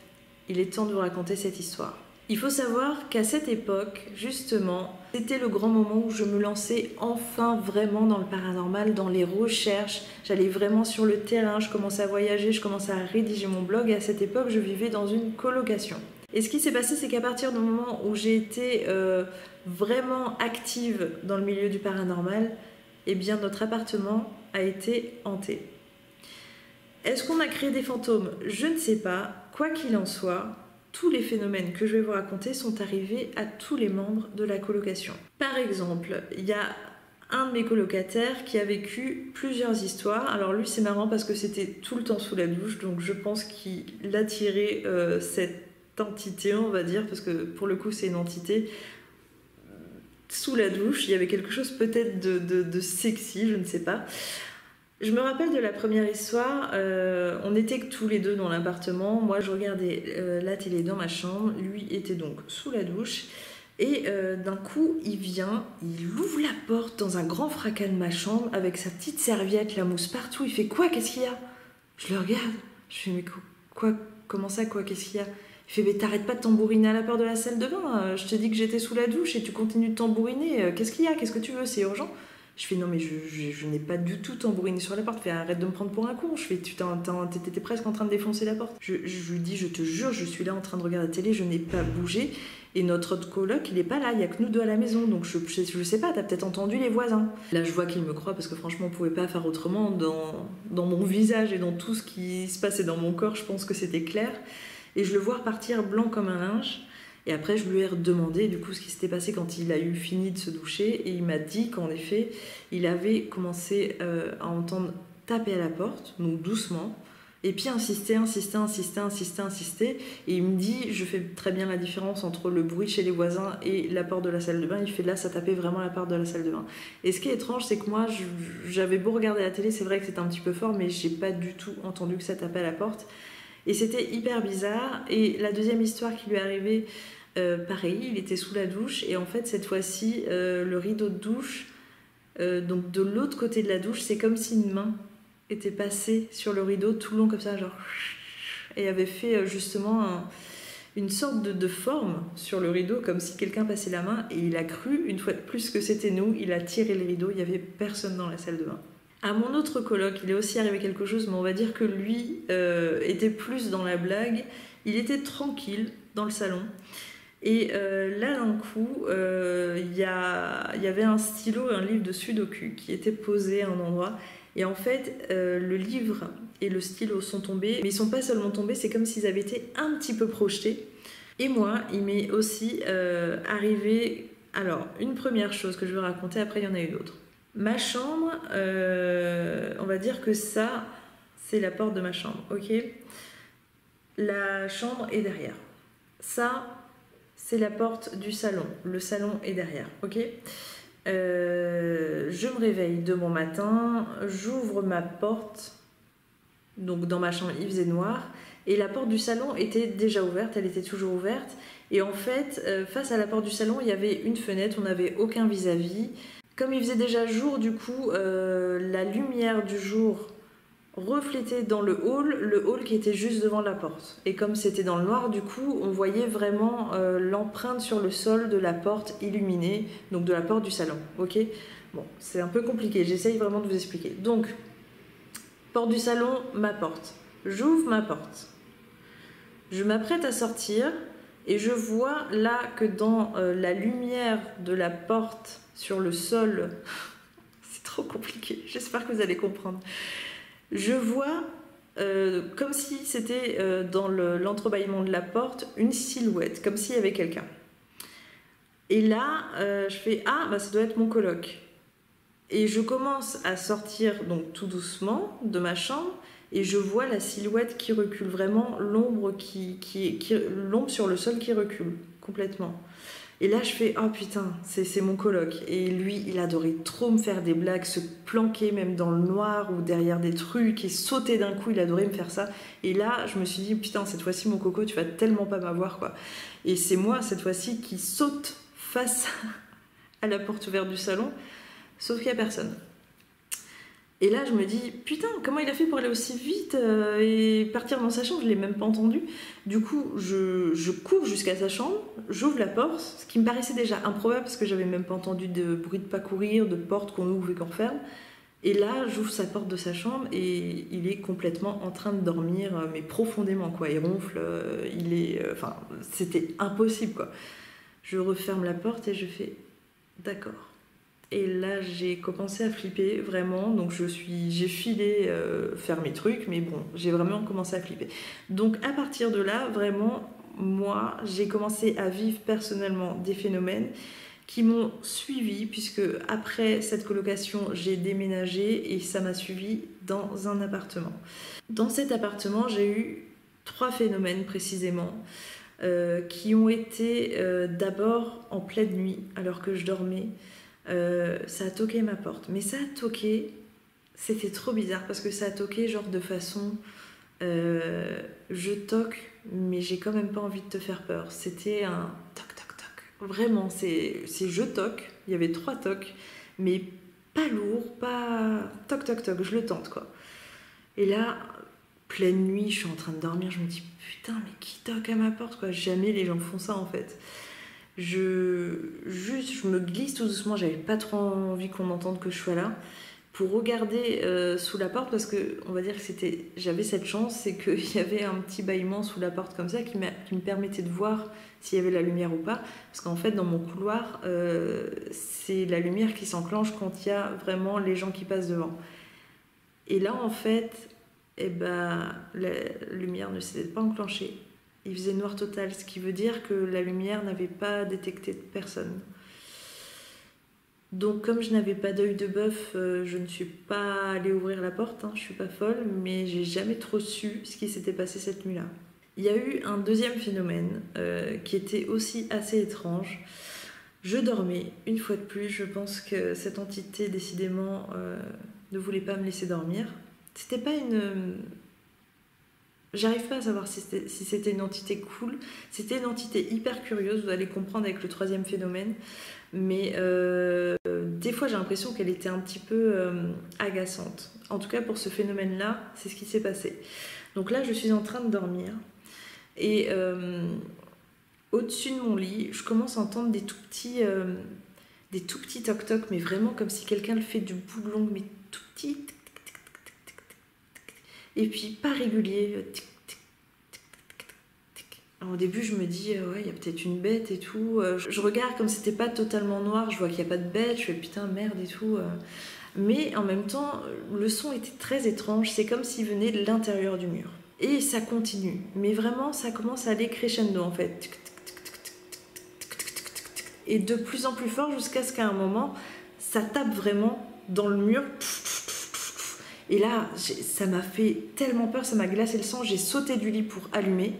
il est temps de vous raconter cette histoire. Il faut savoir qu'à cette époque, justement, c'était le grand moment où je me lançais enfin vraiment dans le paranormal, dans les recherches. J'allais vraiment sur le terrain, je commençais à voyager, je commençais à rédiger mon blog. Et à cette époque, je vivais dans une colocation. Et ce qui s'est passé, c'est qu'à partir du moment où j'ai été vraiment active dans le milieu du paranormal, notre appartement a été hanté. Est-ce qu'on a créé des fantômes? Je ne sais pas. Quoi qu'il en soit, tous les phénomènes que je vais vous raconter sont arrivés à tous les membres de la colocation. Par exemple, il y a un de mes colocataires qui a vécu plusieurs histoires. Alors lui, c'est marrant parce que c'était tout le temps sous la douche, donc je pense qu'il a tiré cette entité, on va dire, parce que pour le coup, c'est une entité. Sous la douche, il y avait quelque chose peut-être de sexy, je ne sais pas. Je me rappelle de la première histoire, on était que tous les deux dans l'appartement, moi je regardais la télé dans ma chambre, lui était donc sous la douche, et d'un coup il vient, il ouvre la porte dans un grand fracas de ma chambre avec sa petite serviette, la mousse partout, il fait quoi, qu'est-ce qu'il y a? Je le regarde, je fais mais quoi, comment ça quoi, qu'est-ce qu'il y a? Il fait mais t'arrêtes pas de tambouriner à la porte de la salle de bain, je t'ai dit que j'étais sous la douche et tu continues de tambouriner, qu'est-ce qu'il y a, qu'est-ce que tu veux, c'est urgent? Je fais non mais je n'ai pas du tout tambouriné sur la porte. Je fais arrête de me prendre pour un con. Je fais t'étais presque en train de défoncer la porte. Je lui dis je te jure je suis là en train de regarder la télé, je n'ai pas bougé et notre autre coloc il est pas là, il y a que nous deux à la maison donc je sais pas, t'as peut-être entendu les voisins. Là je vois qu'il me croit parce que franchement on pouvait pas faire autrement dans mon visage et dans tout ce qui se passait dans mon corps, je pense que c'était clair et je le vois repartir blanc comme un linge. Et après, je lui ai redemandé du coup ce qui s'était passé quand il a eu fini de se doucher. Et il m'a dit qu'en effet, il avait commencé à entendre taper à la porte, donc doucement. Et puis insister. Et il me dit, je fais très bien la différence entre le bruit chez les voisins et la porte de la salle de bain. Il fait là, ça tapait vraiment la porte de la salle de bain. Et ce qui est étrange, c'est que moi, j'avais beau regarder la télé, c'est vrai que c'était un petit peu fort, mais j'ai pas du tout entendu que ça tapait à la porte. Et c'était hyper bizarre. Et la deuxième histoire qui lui est arrivée, pareil, il était sous la douche. Et en fait, cette fois-ci, le rideau de douche, donc de l'autre côté de la douche, c'est comme si une main était passée sur le rideau tout le long comme ça, genre, et avait fait justement une sorte de forme sur le rideau, comme si quelqu'un passait la main, et il a cru, une fois de plus, que c'était nous. Il a tiré le rideau, il n'y avait personne dans la salle de bain. À mon autre coloc, il est aussi arrivé quelque chose, mais on va dire que lui était plus dans la blague. Il était tranquille dans le salon. Et là, d'un coup, il y avait un stylo et un livre de Sudoku qui étaient posés à un endroit. Et en fait, le livre et le stylo sont tombés. Mais ils sont pas seulement tombés, c'est comme s'ils avaient été un petit peu projetés. Et moi, il m'est aussi arrivé... Alors, une première chose que je vais raconter, après il y en a eu d'autres. Ma chambre, on va dire que ça, c'est la porte de ma chambre, ok? La chambre est derrière. Ça, c'est la porte du salon. Le salon est derrière, ok? Je me réveille de bon matin, j'ouvre ma porte. Donc dans ma chambre, il faisait noir. Et la porte du salon était déjà ouverte, elle était toujours ouverte. Et en fait, face à la porte du salon, il y avait une fenêtre, on n'avait aucun vis-à-vis. Comme il faisait déjà jour, du coup, la lumière du jour reflétée dans le hall qui était juste devant la porte. Et comme c'était dans le noir, du coup, on voyait vraiment l'empreinte sur le sol de la porte illuminée, donc de la porte du salon, ok? Bon, c'est un peu compliqué, j'essaye vraiment de vous expliquer. Donc, porte du salon, ma porte. J'ouvre ma porte. Je m'apprête à sortir et je vois là que dans la lumière de la porte sur le sol, c'est trop compliqué, j'espère que vous allez comprendre. Je vois, comme si c'était dans l'entrebâillement de la porte, une silhouette, comme s'il y avait quelqu'un. Et là, je fais « Ah, bah, ça doit être mon coloc ». Et je commence à sortir donc tout doucement de ma chambre et je vois la silhouette qui recule, vraiment l'ombre l'ombre sur le sol qui recule complètement. Et là je fais oh putain, c'est mon coloc. Et lui il adorait trop me faire des blagues, se planquer même dans le noir ou derrière des trucs et sauter d'un coup, il adorait me faire ça. Et là je me suis dit putain, cette fois-ci mon coco, tu vas tellement pas m'avoir quoi. Et c'est moi cette fois-ci qui saute face à la porte ouverte du salon. Sauf qu'il n'y a personne. Et là, je me dis, putain, comment il a fait pour aller aussi vite et partir dans sa chambre? Je ne l'ai même pas entendu. Du coup, je cours jusqu'à sa chambre, j'ouvre la porte, ce qui me paraissait déjà improbable parce que j'avais même pas entendu de bruit de pas courir, de porte qu'on ouvre et qu'on ferme. Et là, j'ouvre sa porte de sa chambre et il est complètement en train de dormir, mais profondément, quoi. Il ronfle, enfin, c'était impossible, quoi. Je referme la porte et je fais, d'accord. Et là, j'ai commencé à flipper, vraiment. Donc, j'ai filé faire mes trucs, mais bon, j'ai vraiment commencé à flipper. Donc, à partir de là, vraiment, moi, j'ai commencé à vivre personnellement des phénomènes qui m'ont suivi, puisque après cette colocation, j'ai déménagé et ça m'a suivi dans un appartement. Dans cet appartement, j'ai eu 3 phénomènes précisément. Qui ont été d'abord en pleine nuit, alors que je dormais. Ça a toqué ma porte, mais ça a toqué, c'était trop bizarre parce que ça a toqué genre de façon je toque mais j'ai quand même pas envie de te faire peur, c'était un toc toc toc, vraiment c'est je toque, il y avait 3 tocs mais pas lourd, pas toc toc toc, je le tente quoi. Et là, pleine nuit, je suis en train de dormir, je me dis putain mais qui toque à ma porte quoi, jamais les gens font ça en fait. Je me glisse tout doucement, j'avais pas trop envie qu'on entende que je sois là, pour regarder sous la porte parce que on va dire que j'avais cette chance, c'est qu'il y avait un petit bâillement sous la porte comme ça qui me permettait de voir s'il y avait la lumière ou pas, parce qu'en fait dans mon couloir c'est la lumière qui s'enclenche quand il y a vraiment les gens qui passent devant. Et là en fait, la lumière ne s'était pas enclenchée. Il faisait noir total, ce qui veut dire que la lumière n'avait pas détecté de personne. Donc comme je n'avais pas d'œil de bœuf, je ne suis pas allée ouvrir la porte, hein, je suis pas folle, mais j'ai jamais trop su ce qui s'était passé cette nuit-là. Il y a eu un deuxième phénomène qui était aussi assez étrange. Je dormais, une fois de plus, je pense que cette entité décidément ne voulait pas me laisser dormir. C'était pas une... J'arrive pas à savoir si c'était une entité cool. C'était une entité hyper curieuse, vous allez comprendre avec le troisième phénomène. Mais des fois j'ai l'impression qu'elle était un petit peu agaçante. En tout cas pour ce phénomène-là, c'est ce qui s'est passé. Donc là je suis en train de dormir et au-dessus de mon lit, je commence à entendre des tout petits toc-toc, mais vraiment comme si quelqu'un le fait du bout de l'ongle, mais tout petit. Et puis pas régulier. Alors, au début, je me dis, ouais, il y a peut-être une bête et tout. Je regarde comme c'était pas totalement noir, je vois qu'il n'y a pas de bête, je fais putain, merde et tout. Mais en même temps, le son était très étrange, c'est comme s'il venait de l'intérieur du mur. Et ça continue, mais vraiment, ça commence à aller crescendo en fait. Et de plus en plus fort jusqu'à ce qu'à un moment, ça tape vraiment dans le mur. Et là, ça m'a fait tellement peur, ça m'a glacé le sang, j'ai sauté du lit pour allumer.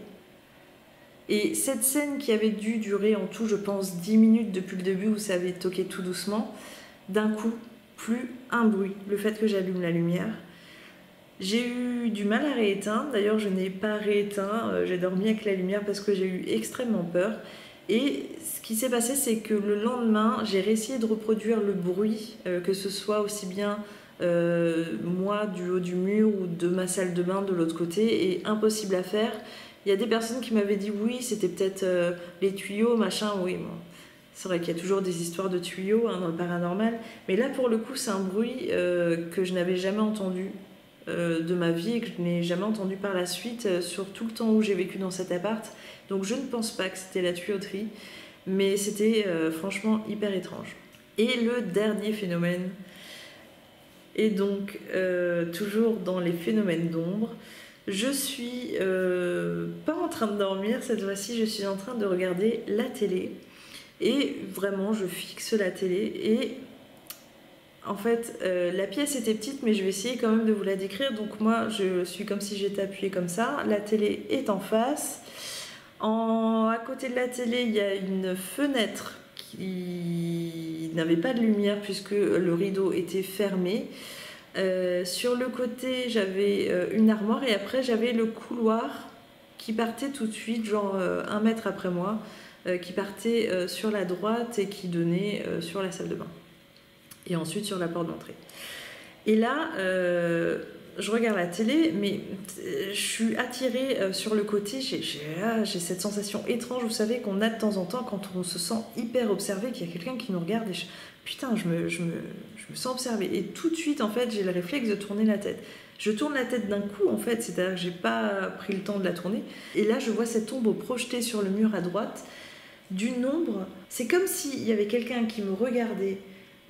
Et cette scène qui avait dû durer en tout, je pense, 10 minutes depuis le début où ça avait toqué tout doucement, d'un coup, plus un bruit, le fait que j'allume la lumière. J'ai eu du mal à rééteindre, d'ailleurs je n'ai pas rééteint, j'ai dormi avec la lumière parce que j'ai eu extrêmement peur. Et ce qui s'est passé, c'est que le lendemain, j'ai réessayé de reproduire le bruit, que ce soit aussi bien moi du haut du mur ou de ma salle de bain de l'autre côté, et impossible à faire. Il y a des personnes qui m'avaient dit oui, c'était peut-être les tuyaux, machin, oui. Bon. C'est vrai qu'il y a toujours des histoires de tuyaux hein, dans le paranormal, mais là pour le coup c'est un bruit que je n'avais jamais entendu de ma vie et que je n'ai jamais entendu par la suite sur tout le temps où j'ai vécu dans cet appart. Donc je ne pense pas que c'était la tuyauterie, mais c'était franchement hyper étrange. Et le dernier phénomène est donc toujours dans les phénomènes d'ombre. Je suis pas en train de dormir cette fois-ci, je suis en train de regarder la télé et vraiment je fixe la télé et en fait la pièce était petite mais je vais essayer quand même de vous la décrire. Donc moi je suis comme si j'étais appuyée comme ça, la télé est en face, à côté de la télé il y a une fenêtre qui n'avait pas de lumière puisque le rideau était fermé. Sur le côté j'avais une armoire et après j'avais le couloir qui partait tout de suite, genre 1 mètre après moi, qui partait sur la droite et qui donnait sur la salle de bain et ensuite sur la porte d'entrée. Et là je regarde la télé mais je suis attirée sur le côté, j'ai cette sensation étrange, vous savez qu'on a de temps en temps quand on se sent hyper observé, qu'il y a quelqu'un qui nous regarde et putain je me sens observée et tout de suite en fait j'ai le réflexe de tourner la tête. Je tourne la tête d'un coup en fait, c'est-à-dire que j'ai pas pris le temps de la tourner et là je vois cette ombre projetée sur le mur à droite d'une ombre, c'est comme s'il y avait quelqu'un qui me regardait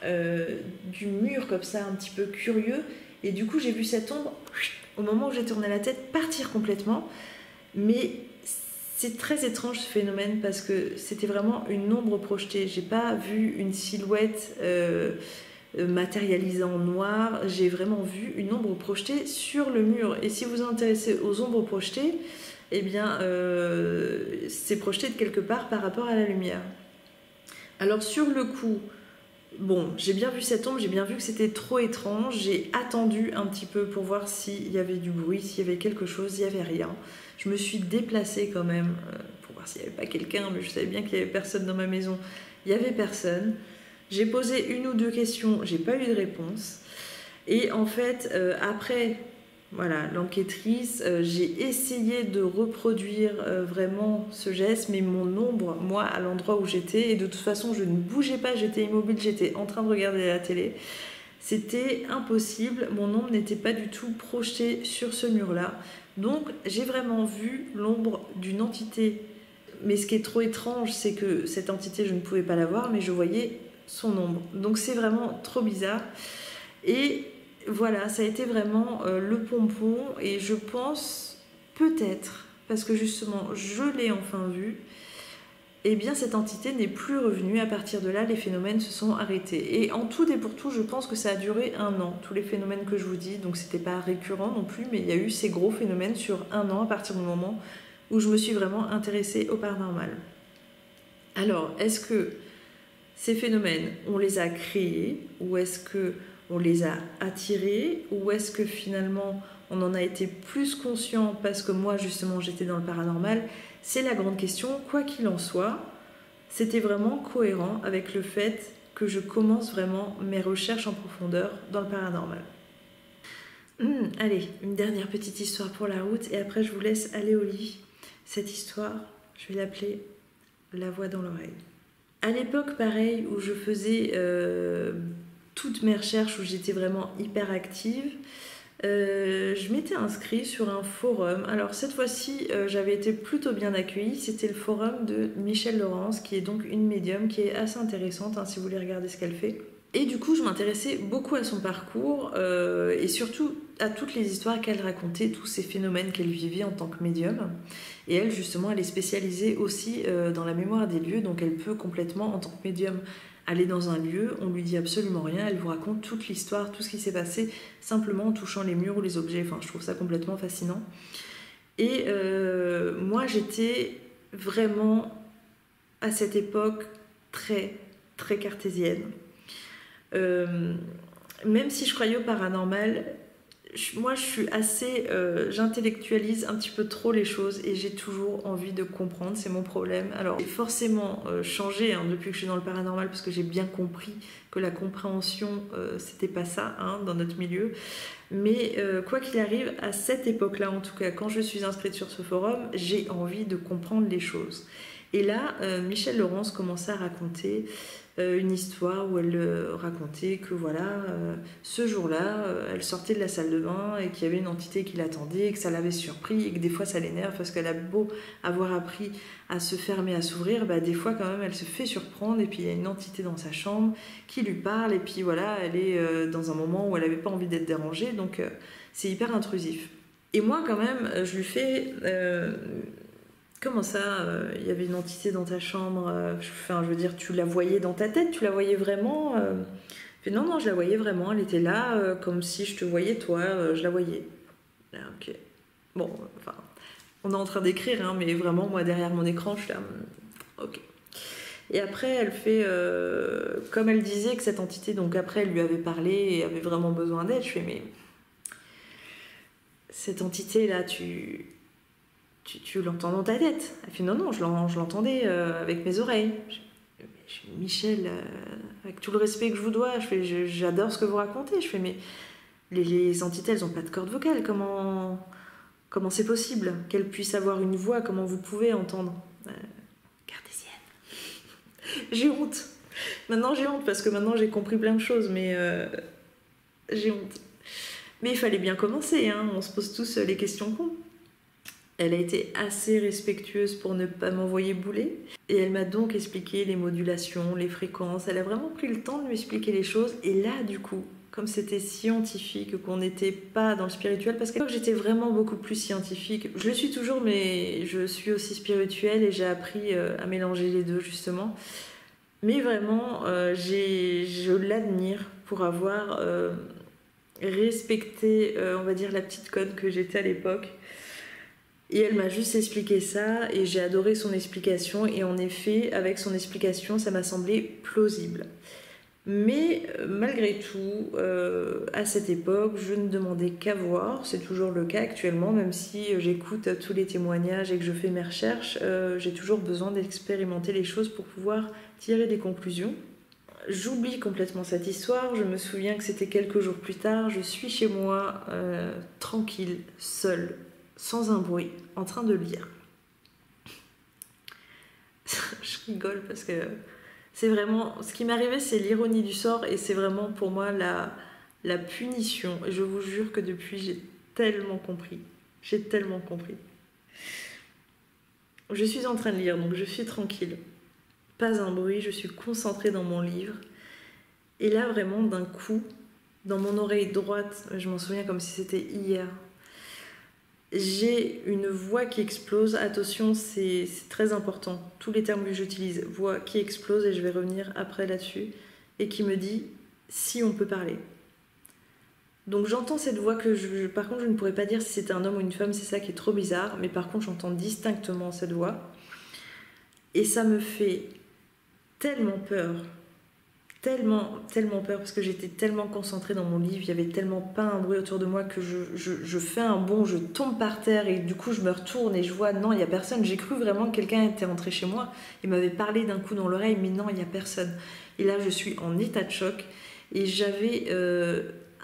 du mur comme ça un petit peu curieux et du coup j'ai vu cette ombre au moment où j'ai tourné la tête partir complètement. Mais c'est très étrange ce phénomène parce que c'était vraiment une ombre projetée, j'ai pas vu une silhouette matérialisée en noir, j'ai vraiment vu une ombre projetée sur le mur. Et si vous vous intéressez aux ombres projetées, eh bien c'est projeté de quelque part par rapport à la lumière. Alors sur le coup, bon, j'ai bien vu cette ombre, j'ai bien vu que c'était trop étrange, j'ai attendu un petit peu pour voir s'il y avait du bruit, s'il y avait quelque chose, il n'y avait rien. Je me suis déplacée quand même pour voir s'il n'y avait pas quelqu'un, mais je savais bien qu'il n'y avait personne dans ma maison. Il n'y avait personne. J'ai posé 1 ou 2 questions, j'ai pas eu de réponse. Et en fait, après, voilà, l'enquêtrice, j'ai essayé de reproduire vraiment ce geste, mais mon ombre, moi, à l'endroit où j'étais, et de toute façon, je ne bougeais pas, j'étais immobile, j'étais en train de regarder la télé. C'était impossible, mon ombre n'était pas du tout projetée sur ce mur-là. Donc, j'ai vraiment vu l'ombre d'une entité. Mais ce qui est trop étrange, c'est que cette entité, je ne pouvais pas la voir, mais je voyais son ombre. Donc, c'est vraiment trop bizarre. Et voilà, ça a été vraiment le pompon et je pense peut-être, parce que justement je l'ai enfin vu, eh bien cette entité n'est plus revenue. À partir de là, les phénomènes se sont arrêtés. Et en tout et pour tout, je pense que ça a duré 1 an, tous les phénomènes que je vous dis. Donc c'était pas récurrent non plus, mais il y a eu ces gros phénomènes sur 1 an à partir du moment où je me suis vraiment intéressée au paranormal. Alors, est-ce que ces phénomènes, on les a créés, ou est-ce qu'on les a attirés, ou est-ce que finalement on en a été plus conscient parce que moi justement j'étais dans le paranormal? C'est la grande question. Quoi qu'il en soit, c'était vraiment cohérent avec le fait que je commence vraiment mes recherches en profondeur dans le paranormal. Allez, une dernière petite histoire pour la route et après je vous laisse aller au lit. Cette histoire, je vais l'appeler La voix dans l'oreille. À l'époque, pareil, où je faisais toutes mes recherches, où j'étais vraiment hyper active, je m'étais inscrite sur un forum. Alors cette fois-ci, j'avais été plutôt bien accueillie. C'était le forum de Michel Laurence, qui est donc une médium qui est assez intéressante, si vous voulez regarder ce qu'elle fait. Et du coup, je m'intéressais beaucoup à son parcours et surtout à toutes les histoires qu'elle racontait, tous ces phénomènes qu'elle vivait en tant que médium. Et elle, justement, elle est spécialisée aussi dans la mémoire des lieux, donc elle peut complètement, en tant que médium, aller dans un lieu, on lui dit absolument rien, elle vous raconte toute l'histoire, tout ce qui s'est passé, simplement en touchant les murs ou les objets. Enfin, je trouve ça complètement fascinant. Et moi, j'étais vraiment, à cette époque, très, très cartésienne. Même si je croyais au paranormal, moi je suis assez... j'intellectualise un petit peu trop les choses et j'ai toujours envie de comprendre, c'est mon problème. Alors j'ai forcément changé depuis que je suis dans le paranormal parce que j'ai bien compris que la compréhension c'était pas ça dans notre milieu. Mais quoi qu'il arrive, à cette époque-là en tout cas, quand je suis inscrite sur ce forum, j'ai envie de comprendre les choses. Et là, Michel Laurence commençait à raconter une histoire où elle racontait que voilà, ce jour-là, elle sortait de la salle de bain et qu'il y avait une entité qui l'attendait et que ça l'avait surpris et que des fois ça l'énerve parce qu'elle a beau avoir appris à se fermer, à s'ouvrir, des fois quand même elle se fait surprendre et puis il y a une entité dans sa chambre qui lui parle et puis voilà, elle est dans un moment où elle n'avait pas envie d'être dérangée, donc c'est hyper intrusif. Et moi quand même, je lui fais... Comment ça, il y avait une entité dans ta chambre, enfin, je veux dire, tu la voyais dans ta tête, tu la voyais vraiment non, je la voyais vraiment, elle était là, comme si je te voyais toi, je la voyais. Là, ok. Bon, enfin, on est en train d'écrire, mais vraiment, moi, derrière mon écran, je suis là, ok. Et après, elle fait, comme elle disait que cette entité, donc après, elle lui avait parlé et avait vraiment besoin d'aide, je fais, mais cette entité-là, tu l'entends dans ta tête? Elle fait non, je l'entendais avec mes oreilles. Je fais, Michel, avec tout le respect que je vous dois, j'adore ce que vous racontez. Je fais, mais les entités, elles n'ont pas de corde vocale. Comment c'est possible qu'elles puissent avoir une voix? Comment vous pouvez entendre? Cartésienne. J'ai honte. Maintenant, j'ai honte parce que maintenant, j'ai compris plein de choses, mais j'ai honte. Mais il fallait bien commencer, on se pose tous les questions cons. Elle a été assez respectueuse pour ne pas m'envoyer bouler. Et elle m'a donc expliqué les modulations, les fréquences. Elle a vraiment pris le temps de m'expliquer les choses. Et là, du coup, comme c'était scientifique, qu'on n'était pas dans le spirituel, parce que j'étais vraiment beaucoup plus scientifique. Je le suis toujours, mais je suis aussi spirituelle et j'ai appris à mélanger les deux, justement. Mais vraiment, je l'admire pour avoir respecté, on va dire, la petite conne que j'étais à l'époque. Et elle m'a juste expliqué ça et j'ai adoré son explication et en effet avec son explication ça m'a semblé plausible. Mais malgré tout, à cette époque, je ne demandais qu'à voir, c'est toujours le cas actuellement, même si j'écoute tous les témoignages et que je fais mes recherches, j'ai toujours besoin d'expérimenter les choses pour pouvoir tirer des conclusions. J'oublie complètement cette histoire, je me souviens que c'était quelques jours plus tard, je suis chez moi, tranquille, seule, sans un bruit, en train de lire. Je rigole parce que c'est vraiment... Ce qui m'arrivait, c'est l'ironie du sort et c'est vraiment pour moi la punition. Et je vous jure que depuis, j'ai tellement compris. J'ai tellement compris. Je suis en train de lire, donc je suis tranquille. Pas un bruit, je suis concentrée dans mon livre. Et là, vraiment, d'un coup, dans mon oreille droite, je m'en souviens comme si c'était hier, J'ai une voix qui explose, attention, c'est très important. Tous les termes que j'utilise, voix qui explose, et je vais revenir après là-dessus, et qui me dit si on peut parler. Donc j'entends cette voix que par contre je ne pourrais pas dire si c'était un homme ou une femme, c'est ça qui est trop bizarre, mais par contre j'entends distinctement cette voix. Et ça me fait tellement peur, tellement peur, parce que j'étais tellement concentrée dans mon livre, il y avait tellement pas un bruit autour de moi que je fais un bond, je tombe par terre et du coup je me retourne et je vois non, il n'y a personne. J'ai cru vraiment que quelqu'un était rentré chez moi et m'avait parlé d'un coup dans l'oreille, mais non, il n'y a personne. Et là je suis en état de choc et j'avais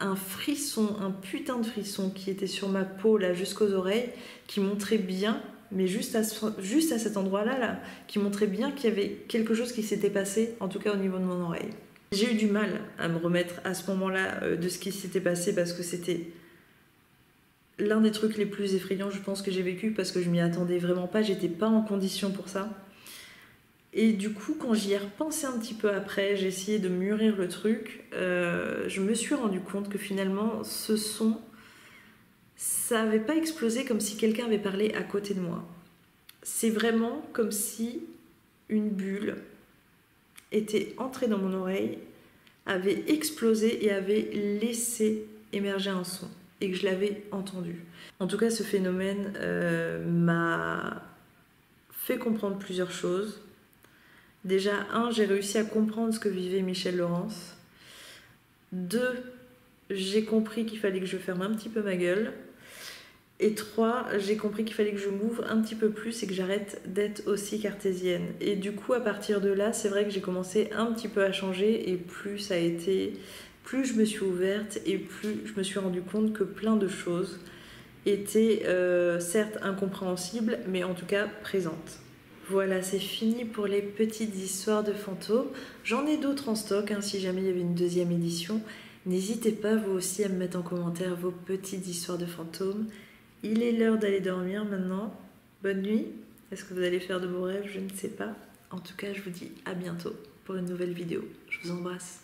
un frisson, un putain de frisson qui était sur ma peau là jusqu'aux oreilles, qui montrait bien, mais juste à cet endroit-là, là, qui montrait bien qu'il y avait quelque chose qui s'était passé, en tout cas au niveau de mon oreille. J'ai eu du mal à me remettre à ce moment-là de ce qui s'était passé parce que c'était l'un des trucs les plus effrayants, je pense, que j'ai vécu parce que je m'y attendais vraiment pas, j'étais pas en condition pour ça. Et du coup, quand j'y ai repensé un petit peu après, j'ai essayé de mûrir le truc, je me suis rendu compte que finalement, ce son, ça n'avait pas explosé comme si quelqu'un avait parlé à côté de moi. C'est vraiment comme si une bulle était entrée dans mon oreille, avait explosé et avait laissé émerger un son et que je l'avais entendu. En tout cas, ce phénomène m'a fait comprendre plusieurs choses. Déjà, j'ai réussi à comprendre ce que vivait Michel Laurence. 2, j'ai compris qu'il fallait que je ferme un petit peu ma gueule. Et 3, j'ai compris qu'il fallait que je m'ouvre un petit peu plus et que j'arrête d'être aussi cartésienne. Et du coup, à partir de là, c'est vrai que j'ai commencé un petit peu à changer et plus je me suis ouverte et plus je me suis rendu compte que plein de choses étaient certes incompréhensibles, mais en tout cas présentes. Voilà, c'est fini pour les petites histoires de fantômes. J'en ai d'autres en stock, si jamais il y avait une deuxième édition. N'hésitez pas vous aussi à me mettre en commentaire vos petites histoires de fantômes. Il est l'heure d'aller dormir maintenant. Bonne nuit. Est-ce que vous allez faire de beaux rêves? Je ne sais pas. En tout cas, je vous dis à bientôt pour une nouvelle vidéo. Je vous embrasse.